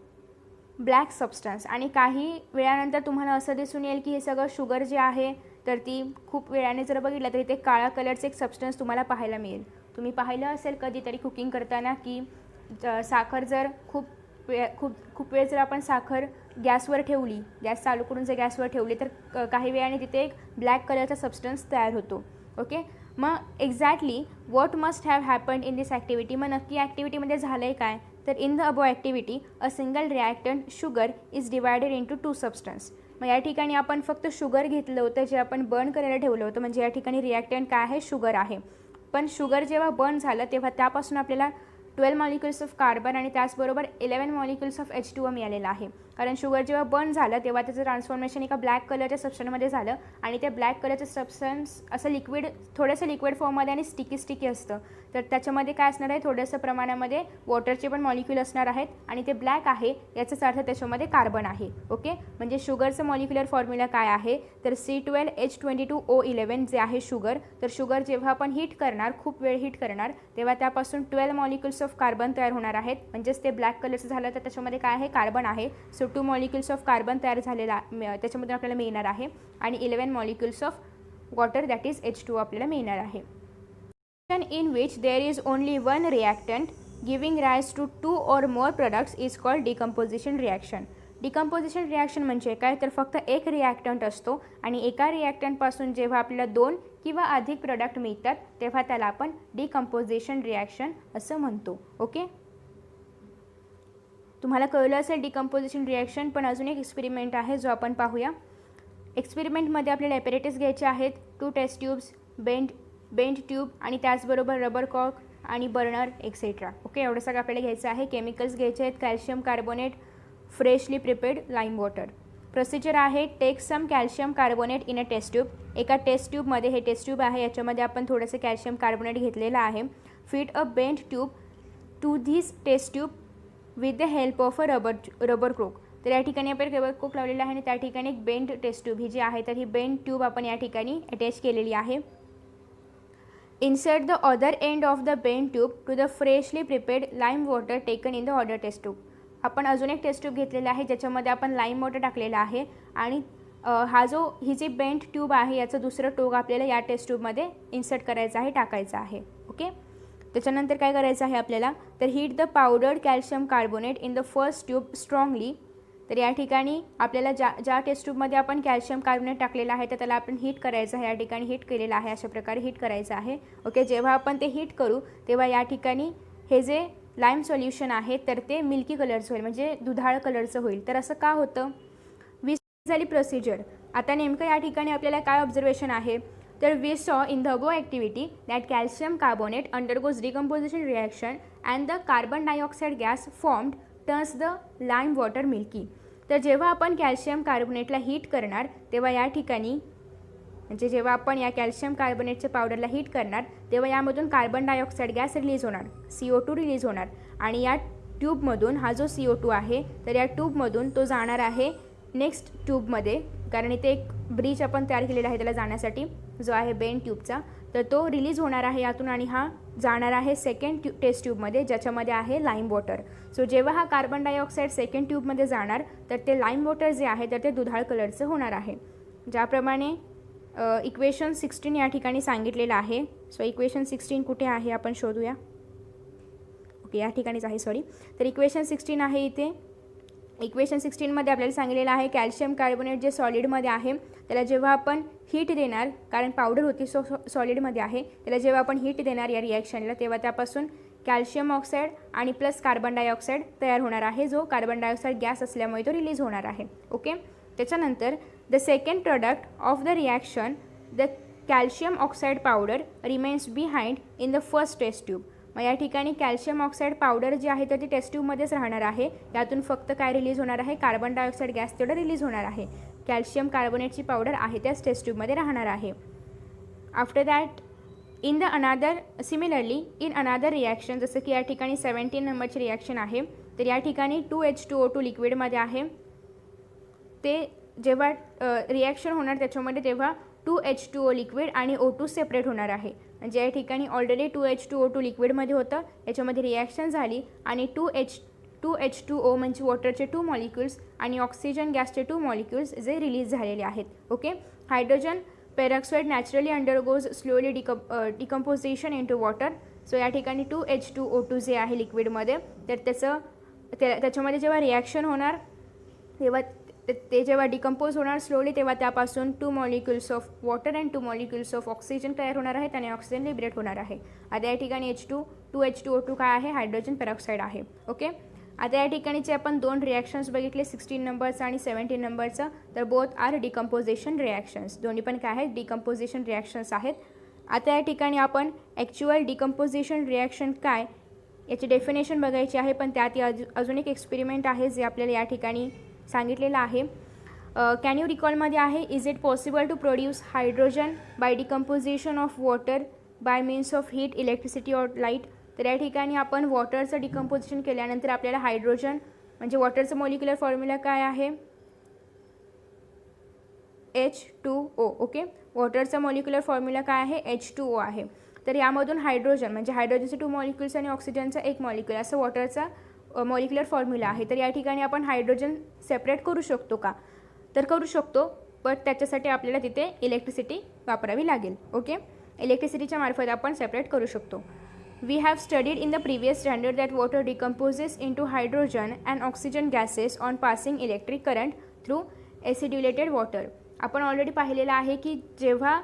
[SPEAKER 1] black substance. आणि काही वेळानंतर तुम्हाला असं दिसून येईल की हे सगळं शुगर जे आहे तर ती खूप वेळाने जर बघितलं तर इथे काळा कलरचं एक सबस्टन्स तुम्हाला पाहायला मिळेल. तुम्ही पाहिलं असेल कधीतरी कुकिंग करताना की साखर जर खूप वेळ जर आपण साखर गॅसवर ठेवली, गॅस चालू करून जर गॅसवर ठेवली तर काही वेळाने तिथे एक ब्लॅक कलरचा सबस्टन्स तयार होतो. ओके, मग exactly what must have happened in this activity. मग नक्की ॲक्टिव्हिटीमध्ये झालं आहे काय तर in the above activity a single reactant sugar is divided into 2 substance. मग या ठिकाणी आपण फक्त शुगर घेतलं होतं जे आपण बर्न करायला ठेवलं होतं, म्हणजे या ठिकाणी रिॲक्टंट काय आहे शुगर आहे. पण शुगर जेव्हा बर्न झालं तेव्हा त्यापासून आपल्याला 12 मॉलिक्युल्स ऑफ कार्बन आणि त्याचबरोबर 11 मॉलिक्युल्स ऑफ H2O मिळालेला आहे. कारण शुगर जेव्हा बर्न झालं तेव्हा त्याचं ट्रान्सफॉर्मेशन एका ब्लॅक कलरच्या सबस्टन्समध्ये झालं आणि ते ब्लॅक कलरचं सबस्टन्स असं लिक्विड, थोडंसं लिक्विड फॉर्ममध्ये आणि स्टिकी असतं. तर त्याच्यामध्ये काय असणार आहे, थोडंसं प्रमाणामध्ये वॉटरचे पण मॉलिक्युल असणार आहेत आणि ते ब्लॅक आहे याचाच अर्थ त्याच्यामध्ये कार्बन आहे. ओके, म्हणजे शुगरचं मॉलिक्युलर फॉर्म्युला काय आहे तर C12H22O11 जे आहे शुगर. तर शुगर जेव्हा आपण हीट करणार, खूप वेळ हीट करणार, तेव्हा त्यापासून 12 मॉलिक्युल्स ऑफ कार्बन तयार होणार आहेत. म्हणजेच ते ब्लॅक कलरचं झालं तर त्याच्यामध्ये काय आहे कार्बन आहे. सो 2 मॉलिक्युल्स ऑफ कार्बन तयार झालेला त्याच्यामधून आपल्याला मिळणार आहे आणि 11 molecules of water that is H2O आपल्याला मिळणार आहे. In which there is only one reactant giving rise to 2 or more products is called decomposition reaction. Decomposition reaction म्हणजे काय तर फक्त एक रिॲक्टंट असतो आणि एका रिॲक्टंटपासून जेव्हा आपल्याला 2 किंवा अधिक प्रोडक्ट मिळतात तेव्हा त्याला आपण डिकम्पोजिशन रिॲक्शन असं म्हणतो. ओके, तुम्हाला कळलं असेल डिकम्पोजिशन रिॲक्शन. पण अजून एक एक्सपेरिमेंट आहे जो आपण पाहूया. एक्सपेरिमेंटमध्ये आपल्याला ॲपॅरेटस घ्यायचे आहेत, 2 टेस्ट ट्यूब्स, बेंड ट्यूब आणि त्याचबरोबर रबर कॉर्क आणि बर्नर एक्सेट्रा. ओके, एवढं सगळं आपल्याला घ्यायचं आहे. केमिकल्स घ्यायचे आहेत, calcium carbonate, freshly prepared lime water. Procedure आहे take some calcium carbonate in a test tube. एका टेस्ट ट्यूबमध्ये, हे टेस्ट ट्यूब आहे याच्यामध्ये आपण थोडंसं कॅल्शियम कार्बोनेट घेतलेलं आहे. Fit a bent tube to this test tube with the help of a rubber cork. तर या ठिकाणी आपण रबर क्रोक लावलेला आहे आणि त्या ठिकाणी एक बेंड टेस्ट ट्यूब ही जी आहे तर ही बेंड ट्यूब आपण या ठिकाणी अटॅच केलेली आहे. Insert the other end of the bent tube to the freshly prepared lime water taken in the other test tube. आपण अजून एक टेस्ट ट्यूब घेतलेला आहे ज्याच्यामध्ये आपण लाईम वॉटर टाकलेला आहे आणि ही जी बेंट ट्यूब आहे याचं दुसरं टोक आपल्याला या टेस्ट ट्यूबमध्ये इन्सर्ट करायचं आहे, टाकायचं आहे. ओके, त्याच्यानंतर काय करायचं आहे आपल्याला तर heat the powdered calcium carbonate in the first tube strongly. तर या ठिकाणी आपल्याला ज्या टेस्ट ट्यूबमध्ये आपण कॅल्शियम कार्बोनेट टाकलेलं आहे तर त्याला आपण हीट करायचं आहे. या ठिकाणी हीट केलेलं आहे, अशा प्रकारे हीट करायचं आहे. ओके, जेव्हा आपण ते हीट करू तेव्हा या ठिकाणी हे जे लाईम सोल्युशन आहे तर ते मिल्की कलरचं होईल, म्हणजे दुधाळ कलरचं होईल. तर असं का होतं, झाली प्रोसिजर. आता नेमकं या ठिकाणी आपल्याला काय ऑब्झर्वेशन आहे, तर we saw in the above activity that calcium carbonate undergoes decomposition reaction and the carbon dioxide gas formed turns the lime water milky. तर जेव्हा आपण कॅल्शियम कार्बोनेटला हीट करणार तेव्हा या ठिकाणी म्हणजे जेव्हा आपण या कॅल्शियम कार्बोनेटच्या पावडरला हीट करणार तेव्हा यामधून कार्बन डायऑक्साईड गॅस रिलीज होणार, CO2 रिलीज होणार आणि या ट्यूबमधून हा जो CO2 आहे तर या ट्यूबमधून तो जाणार आहे नेक्स्ट ट्यूबमध्ये, कारण इथे एक ब्रिज आपण तयार केलेला आहे त्याला जाण्यासाठी जो आहे बेन ट्यूबचा, तर तो रिलीज होणार आहे यातून आणि हा जाणार आहे सेकंड टेस्ट ट्यूबमध्ये ज्याच्यामध्ये आहे लाईम वॉटर. सो जेव्हा हा कार्बन डायऑक्साईड सेकंड ट्यूबमध्ये जाणार तर ते लाईम वॉटर जे आहे तर ते दुधाळ कलरचं होणार आहे, ज्याप्रमाणे इक्वेशन 16 या ठिकाणी सांगितलेलं आहे. सो इक्वेशन 16 कुठे आहे आपण शोधूया. ओके, या ठिकाणीच आहे, सॉरी. तर इक्वेशन 16 आहे इथे. इक्वेशन 16मध्ये आपल्याला सांगितलेलं आहे कॅल्शियम कार्बोनेट जे सॉलिडमध्ये आहे त्याला जेव्हा आपण हीट देणार, कारण पावडर होती सॉलिडमध्ये आहे, त्याला जेव्हा आपण हीट देणार या रिॲक्शनला तेव्हा त्यापासून कॅल्शियम ऑक्साईड आणि प्लस कार्बन डायऑक्साईड तयार होणार आहे, जो कार्बन डायऑक्साईड गॅस असल्यामुळे तो रिलीज होणार आहे. ओके, त्याच्यानंतर the second product of the reaction the calcium oxide powder remains behind in the first test tube. मग या ठिकाणी कॅल्शियम ऑक्साईड पावडर जी आहे तर ती टेस्ट ट्यूबमध्येच राहणार आहे. यातून फक्त काय रिलीज होणार आहे, कार्बन डायऑक्साईड गॅस तेवढं रिलीज होणार आहे. कॅल्शियम कार्बोनेटची पावडर आहे त्याच टेस्ट ट्यूबमध्ये राहणार आहे. After that in the another similarly in अनादर रिॲक्शन, जसं की या ठिकाणी 17 नंबरची रिॲक्शन आहे, तर या ठिकाणी 2H2O2 लिक्विडमध्ये आहे. ते जेव्हा रिॲक्शन होणार त्याच्यामध्ये तेव्हा 2H2O लिक्विड आणि O2 सेपरेट होणार आहे. म्हणजे या ठिकाणी ऑलरेडी 2H2O2 लिक्विडमध्ये होतं, याच्यामध्ये रिॲक्शन झाली आणि 2H2O म्हणजे वॉटरचे 2 मॉलिक्युल्स आणि ऑक्सिजन गॅसचे 2 मॉलिक्युल्स जे रिलीज झालेले आहेत. Okay, hydrogen peroxide naturally undergoes slowly decomposition into water. So या ठिकाणी 2H2O2 जे आहे लिक्विडमध्ये तर त्याच्यामध्ये जेव्हा रिॲक्शन होणार तेव्हा ते जेव्हा डिकम्पोज होणार स्लोली तेव्हा त्यापासून 2 molecules of water and 2 molecules of oxygen तयार होणार आहेत आणि ऑक्सिजन लिबरेट होणार आहे. आता या ठिकाणी 2H2O2 काय आहे, हायड्रोजन पेरॉक्साईड आहे. ओके, आता या ठिकाणीचे आपण 2 रिॲक्शन्स बघितले, 16 नंबरचं आणि 17 नंबरचं. तर बोथ आर डिकम्पोजिशन रिॲक्शन्स, दोन्ही पण काय आहेत, डिकम्पोजिशन रिॲक्शन्स आहेत. आता या ठिकाणी आपण ॲक्च्युअल डिकम्पोजिशन रिॲक्शन काय याची डेफिनेशन बघायची आहे, पण त्यात अजून एक एक्सपेरिमेंट आहे जे आपल्याला या ठिकाणी सांगितलेलं आहे. कॅन यू रिकॉलमध्ये आहे, is it possible to produce hydrogen by decomposition of water by means of heat, electricity और लाईट. तर या ठिकाणी आपण वॉटरचं डिकम्पोजिशन केल्यानंतर आपल्याला हायड्रोजन म्हणजे वॉटरचं मॉलिक्युलर फॉर्म्युला काय आहे, H2O. ओके, वॉटरचा मॉलिक्युलर फॉर्म्युला काय आहे, H2O आहे. तर यामधून हायड्रोजन म्हणजे हायड्रोजनचे 2 मॉलिक्युल्स आणि ऑक्सिजनचा 1 मॉलिक्युल असं वॉटरचा मॉलिक्युलर फॉर्म्युला आहे. तर या ठिकाणी आपण हायड्रोजन सेपरेट करू शकतो का, तर करू शकतो, बट त्याच्यासाठी आपल्याला तिथे इलेक्ट्रिसिटी वापरावी लागेल. ओके, इलेक्ट्रिसिटीच्या मार्फत आपण सेपरेट करू शकतो. We have studied in the previous standard that water decomposes into hydrogen and oxygen gases on passing electric current through acidulated water. आपण ऑलरेडी पाहिलेलं आहे की जेव्हा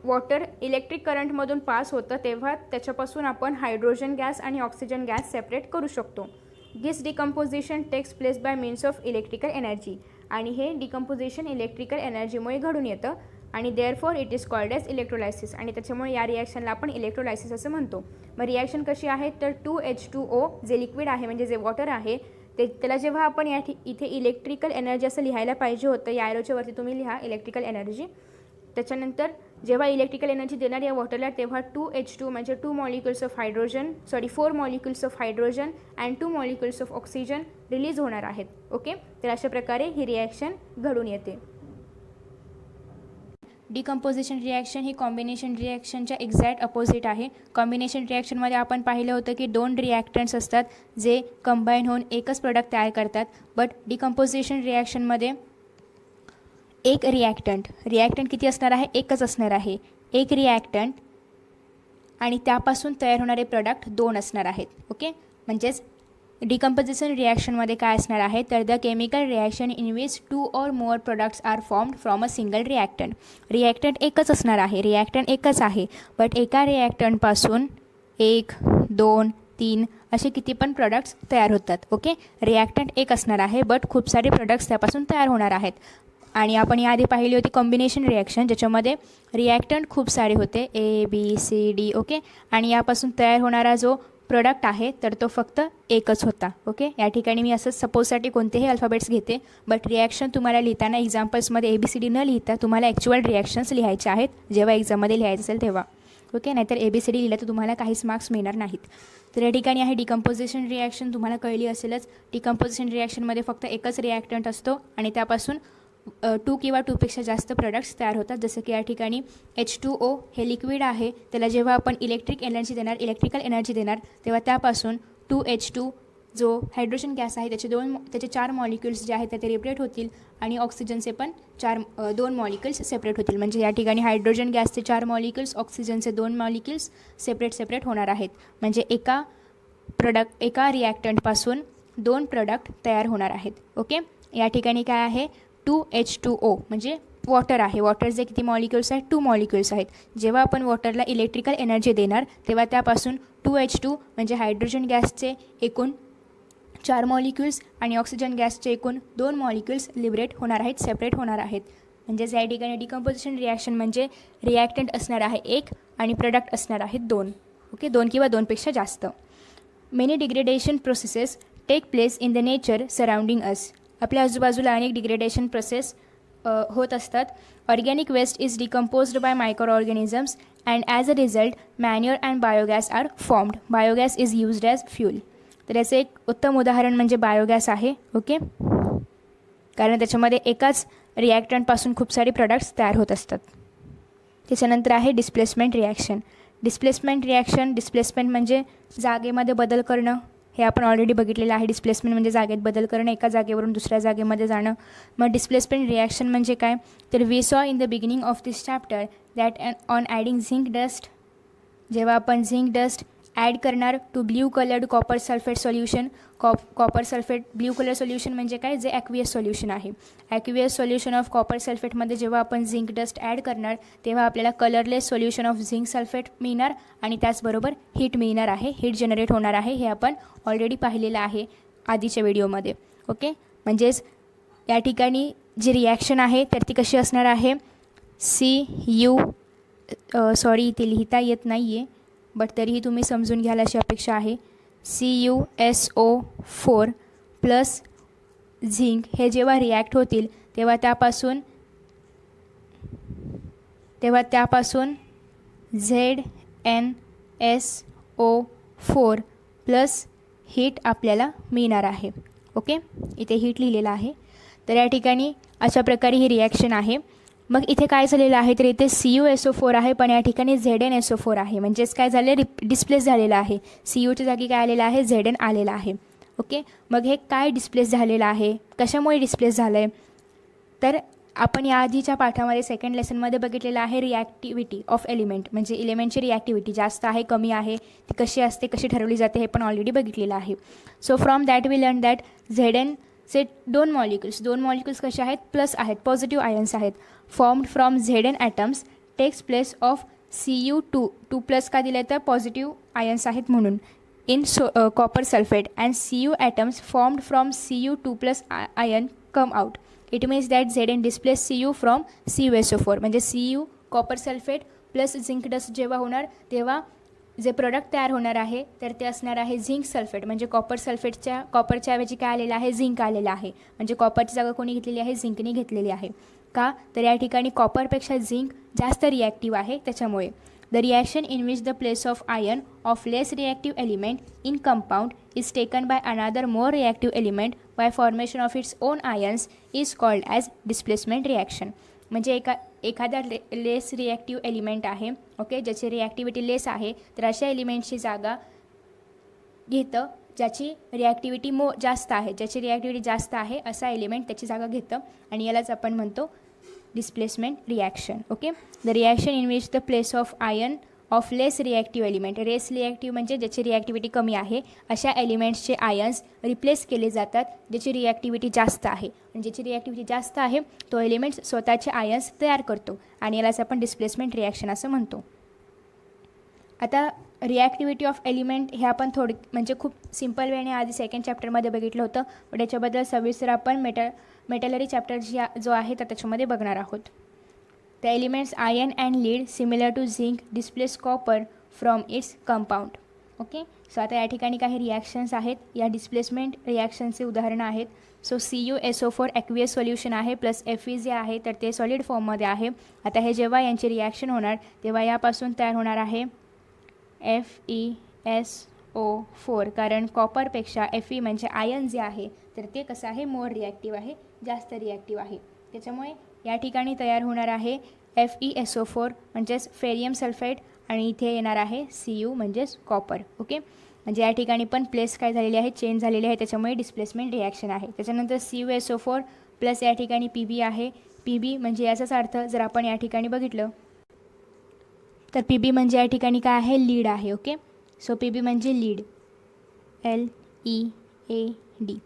[SPEAKER 1] वॉटर इलेक्ट्रिक करंटमधून पास होतं तेव्हा त्याच्यापासून आपण हायड्रोजन गॅस आणि ऑक्सिजन गॅस सेपरेट करू शकतो. This decomposition takes place by means of electrical energy, आणि हे डिकम्पोजिशन इलेक्ट्रिकल एनर्जीमुळे घडून येतं आणि therefore it is called as electrolysis, आणि त्याच्यामुळे या रिॲक्शनला आपण इलेक्ट्रोलायसिस असं म्हणतो. मग रिॲक्शन कशी आहे, तर 2H2O जे लिक्विड आहे म्हणजे जे वॉटर आहे त्याला जेव्हा आपण इथे इलेक्ट्रिकल एनर्जी असं लिहायला पाहिजे होतं, या एरोच्या वरती तुम्ही लिहा इलेक्ट्रिकल एनर्जी. त्याच्यानंतर जेव्हा इलेक्ट्रिकल एनर्जी देणार या वॉटरला तेव्हा 2H2 म्हणजे 4 molecules of hydrogen and 2 molecules of oxygen release होणार आहेत. ओके, तर अशा प्रकारे ही रिॲक्शन घडून येते. डिकम्पोजिशन रिॲक्शन ही कॉम्बिनेशन रिॲक्शनच्या एक्झॅक्ट अपोजिट आहे. कॉम्बिनेशन रिॲक्शनमध्ये आपण पाहिलं होतं की 2 रिॲक्टंट्स असतात जे कंबाईन होऊन एकच प्रोडक्ट तयार करतात, बट डिकम्पोजिशन रिॲक्शनमध्ये एक रिॲक्टंट किती असणार आहे, एकच असणार आहे. एक रिॲक्टंट आणि त्यापासून तयार होणारे प्रोडक्ट 2 असणार आहेत. ओके, म्हणजेच डिकम्पोजिशन रिॲक्शनमध्ये काय असणार आहे, तर the chemical reaction in which 2 or more products are formed from a single reactant एकच असणार आहे, रिॲक्टंट एकच आहे, बट एका रिॲक्टंटपासून 1, 2, 3 असे किती पण प्रोडक्ट्स तयार होतात. ओके, रिॲक्टंट एक असणार आहे बट खूप सारे प्रोडक्ट्स त्यापासून तयार होणार आहेत. आणि आपण याआधी पाहिली होती कॉम्बिनेशन रिॲक्शन, ज्याच्यामध्ये रिॲक्टंट खूप सारे होते ABCD. ओके, आणि यापासून तयार होणारा जो प्रोडक्ट आहे तर तो फक्त एकच होता. ओके, या ठिकाणी मी असं सपोजसाठी कोणतेही अल्फाबेट्स घेते, बट रिॲक्शन तुम्हाला लिहिताना एक्झाम्पल्समध्ये ABCD न लिहिता तुम्हाला ॲक्च्युअल रिॲक्शन्स लिहायचे आहेत जेव्हा एक्झाममध्ये लिहायचं असेल तेव्हा. ओके, नाहीतर ABCD लिहिलं तर तुम्हाला काहीच मार्क्स मिळणार नाहीत. तर या ठिकाणी आहे डिकम्पोजिशन रिॲक्शन, तुम्हाला कळली असेलच. डिकम्पोजिशन रिॲक्शनमध्ये फक्त एकच रिॲक्टंट असतो आणि त्यापासून 2 किंवा 2पेक्षा जास्त प्रोडक्ट्स तयार होतात. जसं की या ठिकाणी H2O हे लिक्विड आहे, त्याला जेव्हा आपण इलेक्ट्रिकल एनर्जी देणार तेव्हा त्यापासून 2H2 जो हायड्रोजन गॅस आहे त्याचे 4 मॉलिक्युल्स जे आहेत ते रिप्लेट होतील आणि ऑक्सिजनचे पण 2 मॉलिक्युल्स सेपरेट होतील. म्हणजे या ठिकाणी हायड्रोजन गॅसचे 4 मॉलिक्युल्स, ऑक्सिजनचे 2 मॉलिक्युल्स सेपरेट होणार आहेत. म्हणजे एका रिॲक्टंटपासून 2 प्रोडक्ट तयार होणार आहेत. ओके, या ठिकाणी काय आहे 2H2O म्हणजे वॉटर आहे. वॉटरचे किती मॉलिक्युल्स आहेत 2 मॉलिक्युल्स आहेत. जेव्हा आपण वॉटरला इलेक्ट्रिकल एनर्जी देणार तेव्हा त्यापासून 2H2 म्हणजे हायड्रोजन गॅसचे एकूण 4 मॉलिक्युल्स आणि ऑक्सिजन गॅसचे एकूण 2 मॉलिक्युल्स लिबरेट होणार आहेत, सेपरेट होणार आहेत. म्हणजेच या ठिकाणी डिकम्पोजिशन रिॲक्शन म्हणजे रिॲक्टंट असणार आहे 1 आणि प्रोडक्ट असणार आहेत 2. ओके, 2 किंवा 2पेक्षा जास्त. Many degradation processes take place in the nature surrounding us. आपल्या आजूबाजूला अनेक डिग्रेडेशन प्रोसेस होत असतात. Organic waste is decomposed by micro organisms and as a result manure and biogas are formed. Biogas is used as fuel. तर याचं एक उत्तम उदाहरण म्हणजे बायोगॅस आहे. ओके, कारण त्याच्यामध्ये एकाच रिॲक्टंटपासून खूप सारे प्रोडक्ट्स तयार होत असतात. त्याच्यानंतर आहे डिस्प्लेसमेंट रिॲक्शन. डिस्प्लेसमेंट म्हणजे जागेमध्ये बदल करणं. हे आपण ऑलरेडी बघितलेलं आहे. डिस्प्लेसमेंट म्हणजे जागेत बदल करणं, एका जागेवरून दुसऱ्या जागेमध्ये जाणं. मग डिस्प्लेसमेंट रिॲक्शन म्हणजे काय, तर we saw in the beginning of this chapter that on adding zinc dust, जेव्हा आपण झिंक डस्ट ॲड करणार to blue coloured copper sulphate solution. Copper sulphate blue colour solution म्हणजे काय, जे ॲक्वियस सोल्युशन आहे. ॲक्वियस सोल्युशन ऑफ कॉपर सल्फेटमध्ये जेव्हा आपण झिंक डस्ट ॲड करणार तेव्हा आपल्याला colourless solution of zinc sulphate मिळणार आणि त्याचबरोबर हीट मिळणार आहे, हीट जनरेट होणार आहे. हे आपण ऑलरेडी पाहिलेलं आहे आधीच्या व्हिडिओमध्ये. ओके, म्हणजेच या ठिकाणी जी रिॲक्शन आहे तर ती कशी असणार आहे, सॉरी इथे लिहिता येत नाही आहे बट तरीही तुम्ही समजून घ्याल अशी अपेक्षा आहे. CuSO4 प्लस झिंक हे जेव्हा रिॲक्ट होतील तेव्हा त्यापासून ZnSO4 प्लस हीट आपल्याला मिळणार आहे. ओके, इथे हीट लिहिलेलं आहे. तर या ठिकाणी अशा प्रकारे ही रिॲक्शन आहे. मग इथे काय झालेलं आहे तर इथे CuSO4 आहे पण या ठिकाणी ZnSO4 आहे. म्हणजेच काय झालं, डिस्प्लेस झालेलं आहे. CUच्या जागी काय आलेलं आहे, Zn आलेलं आहे. ओके, मग हे काय डिस्प्लेस झालेलं आहे, कशामुळे डिस्प्लेस झालं आहे, तर आपण या आधीच्या पाठामध्ये सेकंड लेसनमध्ये बघितलेलं आहे रिॲक्टिव्हिटी ऑफ एलिमेंट. म्हणजे एलिमेंटची रिॲक्टिव्हिटी जास्त आहे कमी आहे ती कशी असते, कशी ठरवली जाते हे पण ऑलरेडी बघितलेलं आहे. So from that we learn that Znचे 2 मॉलिक्युल्स कसे आहेत, प्लस आहेत, पॉझिटिव्ह आयन्स आहेत. Formed from Zn atoms takes place of Cu2 plus का दिलं तर पॉझिटिव्ह आयन्स आहेत म्हणून in copper sulphate and Cu atoms formed from Cu2 plus ion come out. It means that Zn displace Cu from CuSO4. म्हणजे Cu copper sulphate plus zinc dust जेव्हा होणार तेव्हा जे प्रोडक्ट तयार होणार आहे तर ते असणार आहे झिंक सल्फेट. म्हणजे कॉपरच्या ऐवजी काय आलेलं आहे, झिंक आलेलं आहे. म्हणजे कॉपरची जागा कोणी घेतलेली आहे, झिंकने घेतलेली आहे. का तर या ठिकाणी कॉपरपेक्षा झिंक जास्त रिॲक्टिव्ह आहे त्याच्यामुळे. The reaction in which the place of ion of less reactive element in compound is taken by another more reactive element by formation of its own ions is called as displacement reaction. म्हणजे एखादा लेस reactive element आहे, okay, ज्याची रिॲक्टिव्हिटी लेस आहे तर अशा एलिमेंटची जागा घेतं ज्याची रिॲक्टिव्हिटी जास्त आहे. ज्याची रिॲक्टिव्हिटी जास्त आहे असा एलिमेंट त्याची जागा घेतं आणि यालाच आपण म्हणतो displacement reaction. Okay, the reaction in which the place of ion of less reactive element. Less reactive म्हणजे ज्याची रिॲक्टिव्हिटी कमी आहे अशा एलिमेंट्सचे आयन्स रिप्लेस केले जातात ज्याची रिॲक्टिव्हिटी जास्त आहे. आणि ज्याची रिॲक्टिव्हिटी जास्त आहे तो एलिमेंट्स स्वतःचे आयन्स तयार करतो आणि यालाच आपण डिस्प्लेसमेंट रिॲक्शन असं म्हणतो. आता रिॲक्टिव्हिटी ऑफ एलिमेंट हे आपण खूप सिम्पल वेने आधी सेकंड चॅप्टरमध्ये बघितलं होतं. पण याच्याबद्दल सविस्तर आपण मेटलरी चॅप्टर जो आहे तर त्याच्यामध्ये बघणार आहोत. The elements iron and lead similar to zinc displace copper from its compound. Okay, so आता या ठिकाणी काही रिॲक्शन्स आहेत. या डिस्प्लेसमेंट रिॲक्शनचे उदाहरणं आहेत. सो CuSO4 ॲक्वियस सोल्युशन आहे प्लस Fe जे आहे तर ते सॉलिड फॉर्ममध्ये आहे. आता हे जेव्हा यांची रिॲक्शन होणार तेव्हा यापासून तयार होणार आहे FeSO4, कारण कॉपरपेक्षा Fe म्हणजे आयर्न जे आहे तर ते कसं आहे, मोर रिॲक्टिव्ह आहे, जास्त रिॲक्टिव्ह आहे. त्याच्यामुळे या ठिकाणी तयार होणार आहे FeSO4 म्हणजेच फेरियम सल्फेट आणि इथे येणार आहे Cu म्हणजेच कॉपर. ओके, म्हणजे या ठिकाणी पण प्लेस काय झालेली आहे, चेंज झालेली आहे, त्याच्यामुळे डिस्प्लेसमेंट रिॲक्शन आहे. त्याच्यानंतर CuSO4 प्लस या ठिकाणी Pb आहे. Pb म्हणजे याचाच अर्थ जर आपण या ठिकाणी बघितलं तर Pb म्हणजे या ठिकाणी काय आहे, लीड आहे. ओके, सो Pb म्हणजे लीड, LEAD.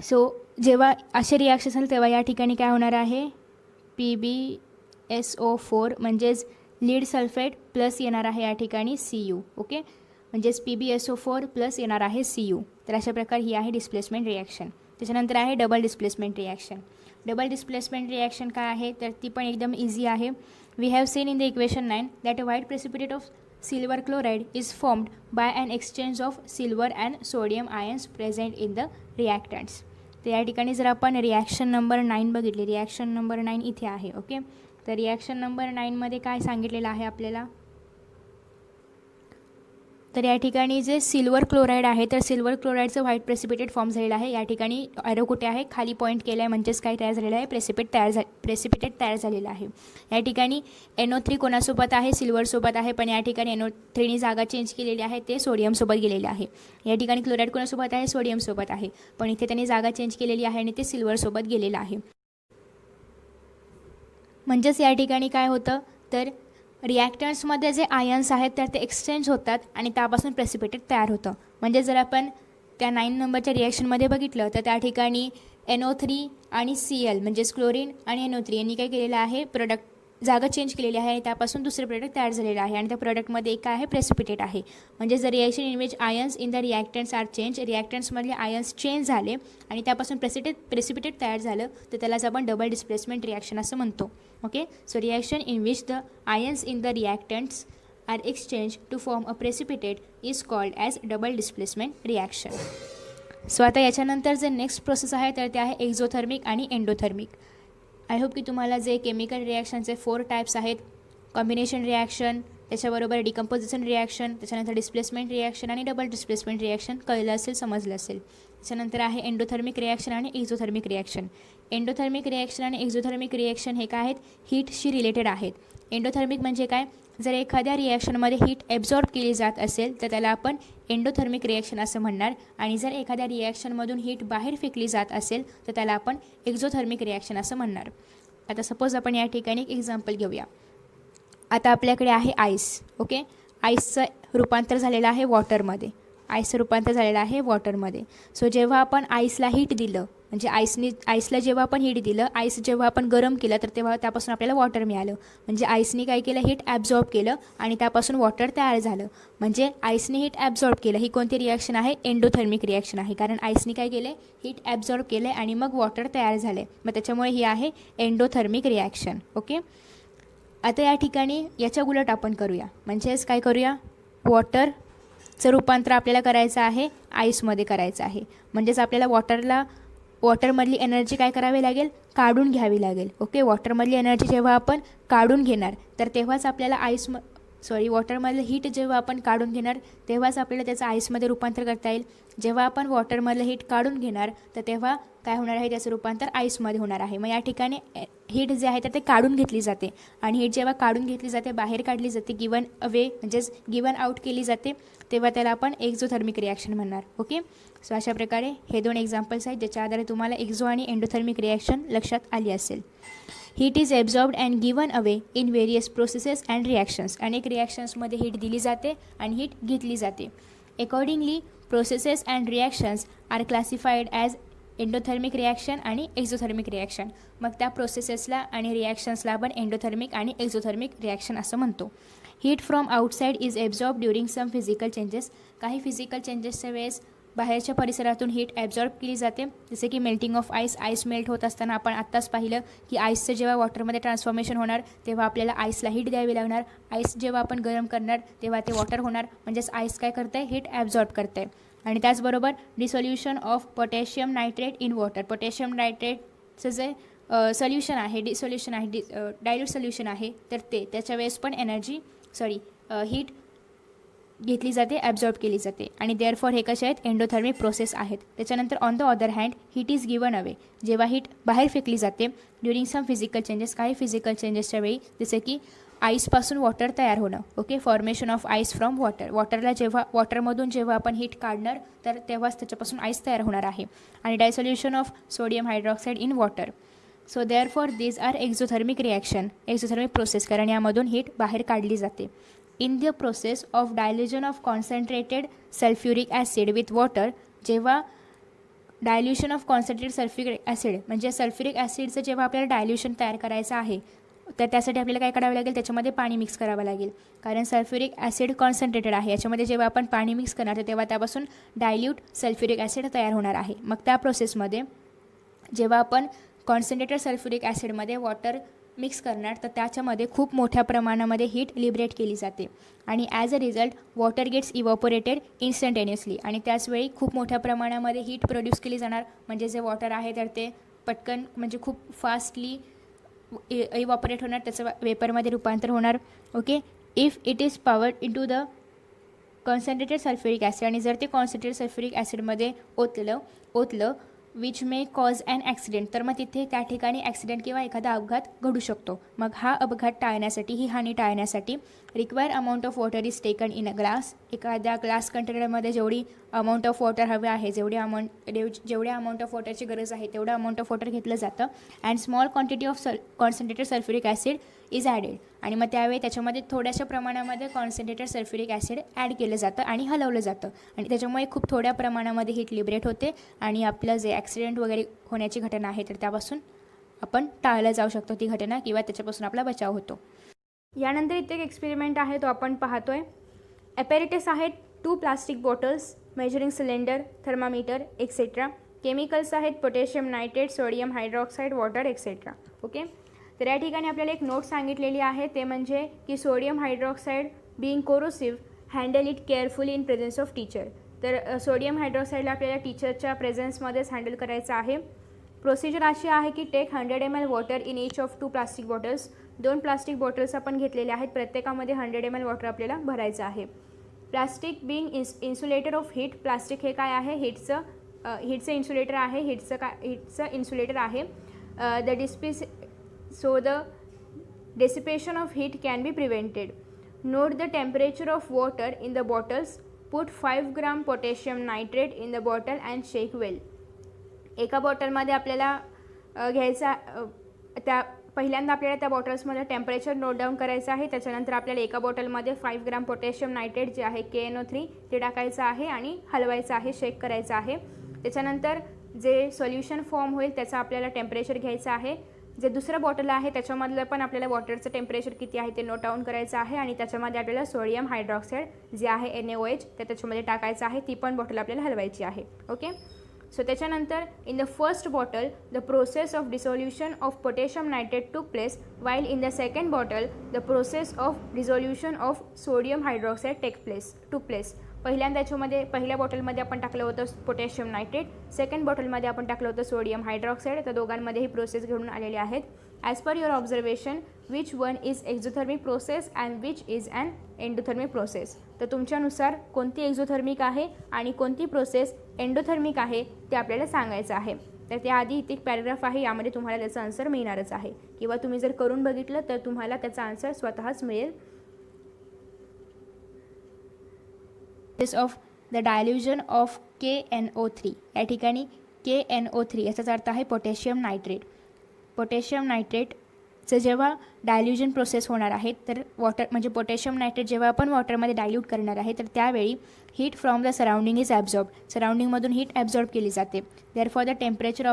[SPEAKER 1] सो जेव्हा असे रिॲक्शन असेल तेव्हा या ठिकाणी काय होणार आहे, PbSO4 म्हणजेच लीड सल्फेट प्लस येणार आहे या ठिकाणी Cu. ओके, म्हणजेच PbSO4 प्लस येणार आहे Cu. तर अशा प्रकारे ही आहे डिस्प्लेसमेंट रिॲक्शन. त्याच्यानंतर आहे double displacement reaction. Double displacement reaction काय आहे तर ती पण एकदम इझी आहे. We have seen in the equation 9 that a white precipitate of silver chloride is formed by an exchange of silver and sodium ions present in the reactants. तर या ठिकाणी जर आपण रिॲक्शन नंबर 9 बघितली, रिॲक्शन नंबर 9 इथे आहे. Okay, तर reaction number 9मध्ये काय सांगितलेलं आहे आपल्याला, तर या ठिकाणी जे सिल्वर क्लोराईड आहे तर सिल्वर क्लोराईडचं व्हाईट प्रेसिपिटेट फॉर्म झालेलं आहे. या ठिकाणी ॲरो कुठे आहे, खाली पॉईंट केलं आहे, म्हणजेच काय तयार झालेलं आहे, प्रेसिपिटेट तयार झालेलं आहे. या ठिकाणी NO3 कोणासोबत आहे, सिल्वरसोबत आहे, पण या ठिकाणी NO3नी जागा चेंज केलेली आहे, ते सोडियमसोबत गेलेले आहे. या ठिकाणी क्लोराईड कोणासोबत आहे, सोडियमसोबत आहे, पण इथे त्यांनी जागा चेंज केलेली आहे आणि ते सिल्वरसोबत गेलेलं आहे. म्हणजेच या ठिकाणी काय होतं तर रिॲक्टन्ट्समध्ये जे आयन्स आहेत तर ते एक्सचेंज होतात आणि त्यापासून प्रेसिपिटेट तयार होतं. म्हणजे जर आपण त्या 9 नंबरच्या रिॲक्शनमध्ये बघितलं तर त्या ठिकाणी NO3 आणि Cl म्हणजेच क्लोरीन आणि NO3 यांनी काय केलेलं आहे, प्रोडक्ट जागा चेंज केलेली आहे आणि त्यापासून दुसरे प्रोडक्ट तयार झालेलं आहे आणि त्या प्रोडक्टमध्ये एक काय आहे, प्रेसिपिटेट आहे. म्हणजे जर reaction in which ions in the reactants are change, रिॲक्टन्ट्समधले आयन्स चेंज झाले आणि त्यापासून प्रेसिपिटेट तयार झालं तर त्यालाच आपण डबल डिस्प्लेसमेंट रिॲक्शन असं म्हणतो. Okay, so reaction in which the ions in the reactants are exchange to form a precipitate is called as double displacement reaction. So आता याच्यानंतर जे नेक्स्ट प्रोसेस आहे तर ते आहे एक्झोथर्मिक आणि एंडोथर्मिक. आय होप की तुम्हाला जे केमिकल रिॲक्शनचे 4 टाईप्स आहेत, कॉम्बिनेशन रिॲक्शन, त्याच्याबरोबर डिकम्पोजिशन रिॲक्शन, त्याच्यानंतर डिस्प्लेसमेंट रिॲक्शन आणि डबल डिस्प्लेसमेंट रिॲक्शन कळलं असेल, समजलं असेल. त्याच्यानंतर आहे एंडोथर्मिक रिॲक्शन आणि एक्झोथर्मिक रिॲक्शन. एंडोथर्मिक रिॲक्शन आणि एक्झोथर्मिक रिॲक्शन हे काय आहेत, हीटशी रिलेटेड आहेत. एंडोथर्मिक म्हणजे काय, जर एखाद्या रिॲक्शनमध्ये हीट ॲब्झॉर्ब केली जात असेल तर त्याला आपण एंडोथर्मिक रिॲक्शन असं म्हणणार, आणि जर एखाद्या रिॲक्शनमधून हीट बाहेर फेकली जात असेल तर त्याला आपण एक्झोथर्मिक रिॲक्शन असं म्हणणार. आता सपोज आपण या ठिकाणी एक एक्झाम्पल घेऊया. आता आपल्याकडे आहे आईस. ओके, आईसचं रूपांतर झालेलं आहे वॉटरमध्ये, आईसचं रूपांतर झालेलं आहे वॉटरमध्ये. सो जेव्हा आपण आईसला हीट दिलं, म्हणजे आईसला जेव्हा आपण हीट दिलं, आईस जेव्हा आपण गरम केलं तर तेव्हा त्यापासून आपल्याला वॉटर मिळालं. म्हणजे आईसनी काय केलं, हीट ॲब्झॉर्ब केलं आणि त्यापासून वॉटर तयार झालं. म्हणजे आईसने हीट ॲब्झॉर्ब केलं, ही कोणती रिॲक्शन आहे, एंडोथर्मिक रिॲक्शन आहे, कारण आईसनी काय केलं, हीट ॲब्झॉर्ब केलं आणि मग वॉटर तयार झाले. मग त्याच्यामुळे ही आहे एंडोथर्मिक रिॲक्शन. ओके, आता या ठिकाणी याच्या उलट आपण करूया, म्हणजेच काय करूया, वॉटरचं रूपांतर आपल्याला करायचं आहे आईसमध्ये करायचं आहे. म्हणजेच आपल्याला वॉटरमधली एनर्जी काय करावी लागेल, काढून घ्यावी लागेल. ओके, वॉटरमधली एनर्जी जेव्हा आपण काढून घेणार तर तेव्हाच आपल्याला वॉटरमधलं हीट जेव्हा आपण काढून घेणार तेव्हाच आपल्याला त्याचं आईसमध्ये रूपांतर करता येईल. जेव्हा आपण वॉटरमधलं हीट काढून घेणार तर तेव्हा काय होणार आहे, त्याचं रूपांतर आईसमध्ये होणार आहे. मग या ठिकाणी हीट जे आहे तर ते काढून घेतली जाते आणि हीट जेव्हा काढून घेतली जाते, बाहेर काढली जाते, गिवन अवे म्हणजेच गिवन आउट केली जाते, तेव्हा त्याला आपण एक्झोथर्मिक रिॲक्शन म्हणणार. ओके, सो अशा प्रकारे हे 2 एक्झाम्पल्स आहेत ज्याच्या आधारे तुम्हाला एक्झो आणि एंडोथर्मिक रिॲक्शन लक्षात आली असेल. Heat is absorbed and given away in various processes and reactions. अनेक रिॲक्शन्समध्ये हीट दिली जाते आणि हीट घेतली जाते. Accordingly processes and reactions are classified as endothermic reaction आणि एक्झोथर्मिक रिॲक्शन. मग त्या प्रोसेसेसला आणि रिॲक्शन्सला आपण एंडोथर्मिक आणि एक्झोथर्मिक रिॲक्शन असं म्हणतो. Heat from outside is absorb during some physical changes. काही फिजिकल चेंजेसच्या वेळेस बाहेरच्या परिसरातून हीट ॲब्झॉर्ब केली जाते, जसे की मेल्टिंग ऑफ आईस मेल्ट होत असताना आपण आत्ताच पाहिलं की आईसचं जेव्हा वॉटरमध्ये ट्रान्सफॉर्मेशन होणार तेव्हा आपल्याला आईसला हीट द्यावी लागणार. आईस जेव्हा आपण गरम करणार तेव्हा ते वॉटर होणार, म्हणजेच आईस काय करतं आहे, हीट ॲब्झॉर्ब करतं आहे. आणि त्याचबरोबर dissolution of potassium nitrate in water, potassium नायट्रेटचं जे सोल्युशन आहे, डिसोल्युशन आहे, डायल्यूट सोल्युशन आहे, तर त्याच्या वेळेस पण हीट घेतली जाते, ॲब्झॉर्ब केली जाते. आणि देअरफॉर हे कसे आहेत, एंडोथर्मिक प्रोसेस आहेत. त्याच्यानंतर on the other hand heat is given away, जेव्हा हीट बाहेर फेकली जाते ड्युरिंग सम फिजिकल चेंजेस, काही फिजिकल चेंजेसच्या वेळी, जसे की आईसपासून वॉटर तयार होणं. Okay, formation of ice from water, वॉटरमधून जेव्हा आपण हीट काढणार तर तेव्हाच त्याच्यापासून आईस तयार होणार आहे. आणि dissolution of sodium hydroxide in water. So therefore these are exothermic reaction, exothermic process, कारण यामधून हीट बाहेर काढली जाते. In the process of dilution of concentrated sulphuric acid with water, जेव्हा dilution of concentrated sulphuric acid म्हणजे sulphuric ॲसिडचं जेव्हा आपल्याला डायल्युशन तयार करायचं आहे तर त्यासाठी आपल्याला काय करावं लागेल, त्याच्यामध्ये पाणी मिक्स करावं लागेल, कारण सल्फ्युरिक ॲसिड कॉन्सन्ट्रेटेड आहे. याच्यामध्ये जेव्हा आपण पाणी मिक्स करणार तर तेव्हा त्यापासून डायल्यूट सल्फ्युरिक ॲसिड तयार होणार आहे. मग त्या प्रोसेसमध्ये जेव्हा आपण कॉन्सन्ट्रेटेड सल्फ्युरिक ॲसिडमध्ये वॉटर मिक्स करणार तर त्याच्यामध्ये खूप मोठ्या प्रमाणामध्ये हीट लिबरेट केली जाते आणि as a result water gets evaporated instantaneously, आणि त्याचवेळी खूप मोठ्या प्रमाणामध्ये हीट प्रोड्यूस केली जाणार. म्हणजे जे वॉटर आहे तर ते पटकन म्हणजे खूप फास्टली इव्हॉपोरेट होणार, त्याचं वेपरमध्ये रूपांतर होणार. Okay, if it is poured into the concentrated sulphuric acid, आणि जर ते कॉन्सन्ट्रेटेड सल्फ्युरिक ॲसिडमध्ये ओतलं which may cause an accident, तर मग तिथे त्या ठिकाणी ॲक्सिडेंट किंवा एखादा अपघात घडू शकतो. मग हा अपघात टाळण्यासाठी, ही हानी टाळण्यासाठी require amount of water is taken in a glass, एखाद्या ग्लास कंटेनरमध्ये जेवढी अमाऊंट ऑफ वॉटर हवे आहे, जेवढ्या अमाऊंट ऑफ वॉटरची गरज आहे तेवढं अमाऊंट ऑफ वॉटर घेतलं जातं. And small quantity of concentrated sulphuric acid is added, आणि मग त्यावेळी त्याच्यामध्ये थोड्याशा प्रमाणामध्ये कॉन्सन्ट्रेटेड सल्फ्युरिक ॲसिड ॲड केलं जातं आणि हलवलं जातं, आणि त्याच्यामुळे खूप थोड्या प्रमाणामध्ये हीट लिबरेट होते आणि आपलं जे ॲक्सिडेंट वगैरे होण्याची घटना आहे तर त्यापासून आपण टाळलं जाऊ शकतो ती घटना, किंवा त्याच्यापासून आपला बचाव होतो. यानंतर इथे एक एक्सपेरिमेंट आहे तो आपण पाहतोय. ॲपॅरेटस आहेत 2 plastic bottles, measuring cylinder, thermometer etcetera. Chemicals आहेत potassium nitrate, sodium hydroxide, water etcetera. Okay, तर या ठिकाणी आपल्याला एक नोट सांगितलेली आहे, ते म्हणजे की sodium hydroxide being corrosive handle it carefully in presence of teacher. तर सोडियम हायड्रॉक्साईडला आपल्याला टीचरच्या प्रेझेन्समध्येच हँडल करायचं आहे. प्रोसिजर अशी आहे की take 100 ml water in each of 2 plastic bottles. 2 plastic bottles आपण घेतलेले आहेत, प्रत्येकामध्ये 100 ml वॉटर आपल्याला भरायचं आहे. Plastic being insulator of heat, plastic हे काय आहे, हीटचं इन्सुलेटर आहे, हीटचं इन्सुलेटर आहे. So the dissipation of heat can be prevented. Note the temperature of water in the bottles. Put 5 gram potassium nitrate in the bottle and shake well. एका बॉटलमध्ये आपल्याला पहिल्यांदा आपल्याला त्या बॉटल्समध्ये टेम्परेचर नोट डाऊन करायचं आहे. त्याच्यानंतर आपल्याला एका बॉटलमध्ये 5 ग्राम पोटॅशियम नायट्रेट जे आहे KNO3 ते टाकायचं आहे आणि हलवायचं आहे, शेक करायचं आहे. त्याच्यानंतर जे सोल्युशन फॉर्म होईल त्याचा आपल्याला टेम्परेचर घ्यायचं आहे. जे दुसरं बॉटल आहे त्याच्यामधलं पण आपल्याला वॉटरचं टेम्परेचर किती आहे ते नोट डाऊन करायचं आहे, आणि त्याच्यामध्ये आपल्याला सोडियम हायड्रॉक्साईड जे आहे NaOH ते त्याच्यामध्ये टाकायचं आहे. ती पण बॉटल आपल्याला हलवायची आहे. ओके, सो त्याच्यानंतर in the first bottle the process of dissolution of potassium nitrate took place, while in the second bottle the process of dissolution of sodium hydroxide took place. पहिल्या बॉटलमध्ये आपण टाकलं होतं पोटॅशियम नायट्रेट, सेकंड बॉटलमध्ये आपण टाकलं होतं sodium hydroxide. तर दोघांमध्ये ही प्रोसेस घेऊन आलेली आहेत. As per your observation which one is exothermic process and which is an endothermic process. तर तुमच्यानुसार कोणती एक्झोथर्मिक आहे आणि कोणती प्रोसेस एंडोथर्मिक आहे ते आपल्याला सांगायचं आहे. तर त्याआधी इथे एक पॅराग्राफ आहे, यामध्ये तुम्हाला त्याचा आन्सर मिळणारच आहे, किंवा तुम्ही जर करून बघितलं तर तुम्हाला त्याचा आन्सर स्वतःच मिळेल. ऑफ द डायल्युजन ऑफ KNO3, या ठिकाणी KNO3 याचाच अर्थ आहे पोटॅशियम नायट्रेट. पोटॅशियम नायट्रेटचं जेव्हा डायल्युजन प्रोसेस होणार आहे तर म्हणजे पोटॅशियम नायट्रेट जेव्हा आपण वॉटरमध्ये डायल्यूट करणार आहे तर त्यावेळी heat from the surrounding is absorb, सराउंडिंगमधून हीट ॲब्झॉर्ब केली जाते. Therefore the temperature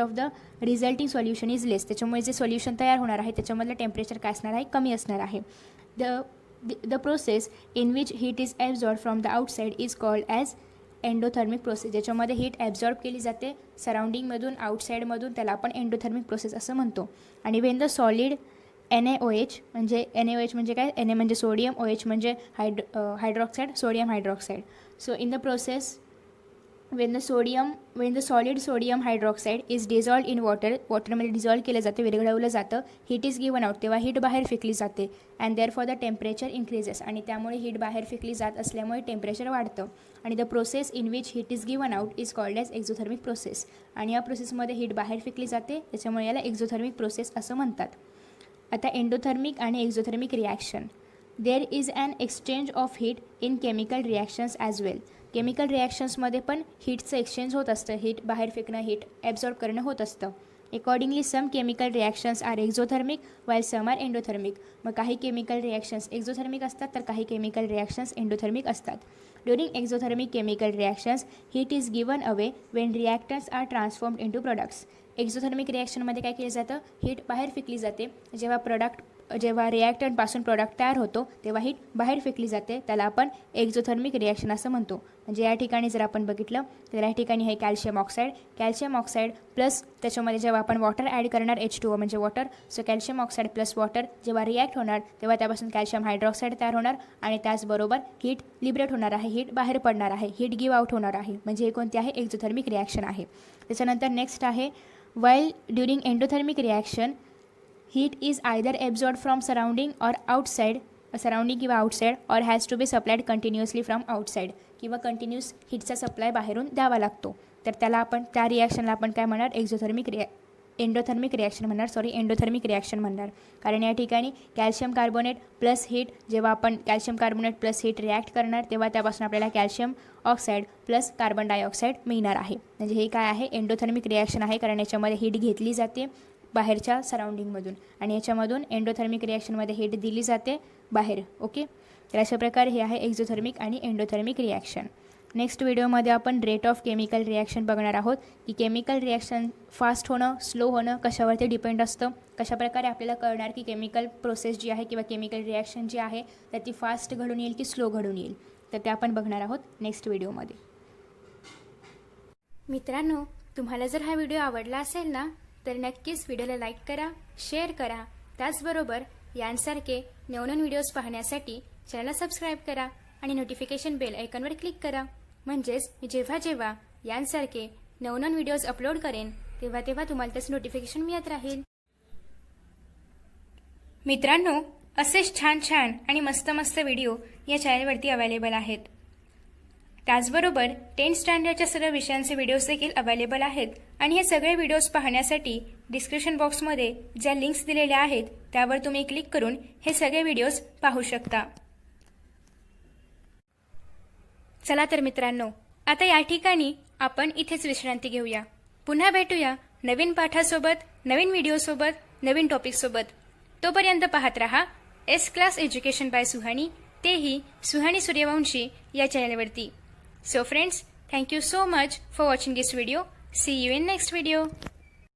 [SPEAKER 1] of the resulting solution is less. त्याच्यामुळे जे सोल्युशन तयार होणार आहे त्याच्यामधलं टेम्परेचर काय असणार आहे, कमी असणार आहे. The process in which heat is absorbed from the outside is called as endothermic process, ज्याच्यामध्ये हीट ॲब्झॉर्ब केली जाते सराउंडिंगमधून, आउटसाईडमधून, त्याला आपण एंडोथर्मिक प्रोसेस असं म्हणतो. आणि वेन द सॉलिड NaOH म्हणजे काय, Na म्हणजे सोडियम, OH म्हणजे hydroxide, sodium hydroxide. So in the process when the solid sodium hydroxide is dissolved in वॉटरमध्ये डिझॉल्व केलं जातं, विरघळवलं जातं, हीट इज गिवन आउट, तेव्हा हीट बाहेर फेकली जाते. And therefore the temperature increases, आणि त्यामुळे हीट बाहेर फेकली जात असल्यामुळे टेम्परेचर वाढतं. आणि the process in which heat is given out is called as exothermic process. आणि या प्रोसेसमध्ये हीट बाहेर फेकली जाते, त्याच्यामुळे याला एक्झोथर्मिक प्रोसेस असं म्हणतात. आता एंडोथर्मिक आणि exothermic reaction. There is an exchange of heat in chemical reactions as well. Chemical रिॲक्शन्समध्ये पण हीटचं एक्सचेंज होत असतं, हीट बाहेर फेकणं, हीट ॲब्झॉर्ब करणं होत असतं. Accordingly some chemical reactions are exothermic while some are endothermic. मग काही केमिकल रिॲक्शन्स एक्झोथर्मिक असतात तर काही केमिकल रिॲक्शन्स एंडोथर्मिक असतात. During exothermic chemical reactions heat is given away when reactants are transformed into products. Exothermic रिॲक्शनमध्ये काय केलं जातं, हीट बाहेर फेकली जाते. जेव्हा रिॲक्टंटपासून प्रॉडक्ट तयार होतो तेव्हा हीट बाहेर फेकली जाते, त्याला आपण एक्झोथर्मिक रिॲक्शन असं म्हणतो. म्हणजे या ठिकाणी जर आपण बघितलं तर या ठिकाणी हे कॅल्शियम ऑक्साईड प्लस त्याच्यामध्ये जेव्हा आपण वॉटर ॲड करणार, H2O म्हणजे water, so calcium oxide plus water जेव्हा रिॲक्ट होणार तेव्हा त्यापासून कॅल्शियम हायड्रॉक्साईड तयार होणार आणि त्याचबरोबर हीट लिबरेट होणार आहे, हीट बाहेर पडणार आहे, हीट गिव्ह आउट होणार आहे. म्हणजे हे कोणते आहे, एक्झोथर्मिक रिॲक्शन आहे. त्याच्यानंतर नेक्स्ट आहे while during endothermic reaction heat is either absorbed from surrounding किंवा outside or has to be supplied continuously from outside, किंवा कंटिन्यूस हीटचा सप्लाय बाहेरून द्यावा लागतो. तर त्याला आपण त्या रिॲक्शनला आपण काय म्हणणार, एंडोथर्मिक रिॲक्शन म्हणणार. कारण या ठिकाणी कॅल्शियम कार्बोनेट प्लस हीट, जेव्हा आपण calcium carbonate plus heat react करणार तेव्हा त्यापासून आपल्याला calcium oxide plus carbon dioxide मिळणार आहे. म्हणजे हे काय आहे, एंडोथर्मिक रिॲक्शन आहे, कारण याच्यामध्ये हीट घेतली जाते बाहेरच्या सराउंडिंगमधून आणि याच्यामधून एंडोथर्मिक रिॲक्शनमध्ये हीट दिली जाते बाहेर. ओके, तर अशा प्रकारे हे आहे एक्झोथर्मिक आणि एंडोथर्मिक रिॲक्शन. नेक्स्ट व्हिडिओमध्ये आपण रेट ऑफ केमिकल रिॲक्शन बघणार आहोत की केमिकल रिॲक्शन फास्ट होणं, स्लो होणं कशावरती डिपेंड असतं, कशाप्रकारे आपल्याला कळणार की केमिकल प्रोसेस जी आहे किंवा केमिकल रिॲक्शन जी आहे तर ती फास्ट घडून येईल की स्लो घडून येईल, तर ते आपण बघणार आहोत नेक्स्ट व्हिडिओमध्ये. मित्रांनो, तुम्हाला जर हा व्हिडिओ आवडला असेल ना तर नक्कीच व्हिडिओला लाईक करा, शेअर करा. त्याचबरोबर यांसारखे नवनवीन व्हिडिओज पाहण्यासाठी चॅनलला सबस्क्राईब करा आणि नोटिफिकेशन बेल आयकॉनवर क्लिक करा. म्हणजेच मी जेव्हा यांसारखे नवनवीन व्हिडिओज अपलोड करेन तेव्हा तुम्हाला त्याचं नोटिफिकेशन मिळत राहील. मित्रांनो, असेच छान आणि मस्त व्हिडिओ या चॅनलवरती अवेलेबल आहेत. त्याचबरोबर 10th स्टँडर्डच्या सर्व विषयांचे व्हिडिओज देखील अवेलेबल आहेत आणि हे सगळे व्हिडिओज पाहण्यासाठी डिस्क्रिप्शन बॉक्समध्ये ज्या लिंक्स दिलेल्या आहेत त्यावर तुम्ही क्लिक करून हे सगळे व्हिडिओज पाहू शकता. चला तर मित्रांनो, आता या ठिकाणी आपण इथेच विश्रांती घेऊया. पुन्हा भेटूया नवीन पाठासोबत, नवीन व्हिडिओसोबत, नवीन टॉपिकसोबत. तोपर्यंत पाहत रहा S class education by Suhani, तेही सुहानी सूर्यवंशी या चॅनलवरती. So friends, thank you so much for watching this video. See you in next video.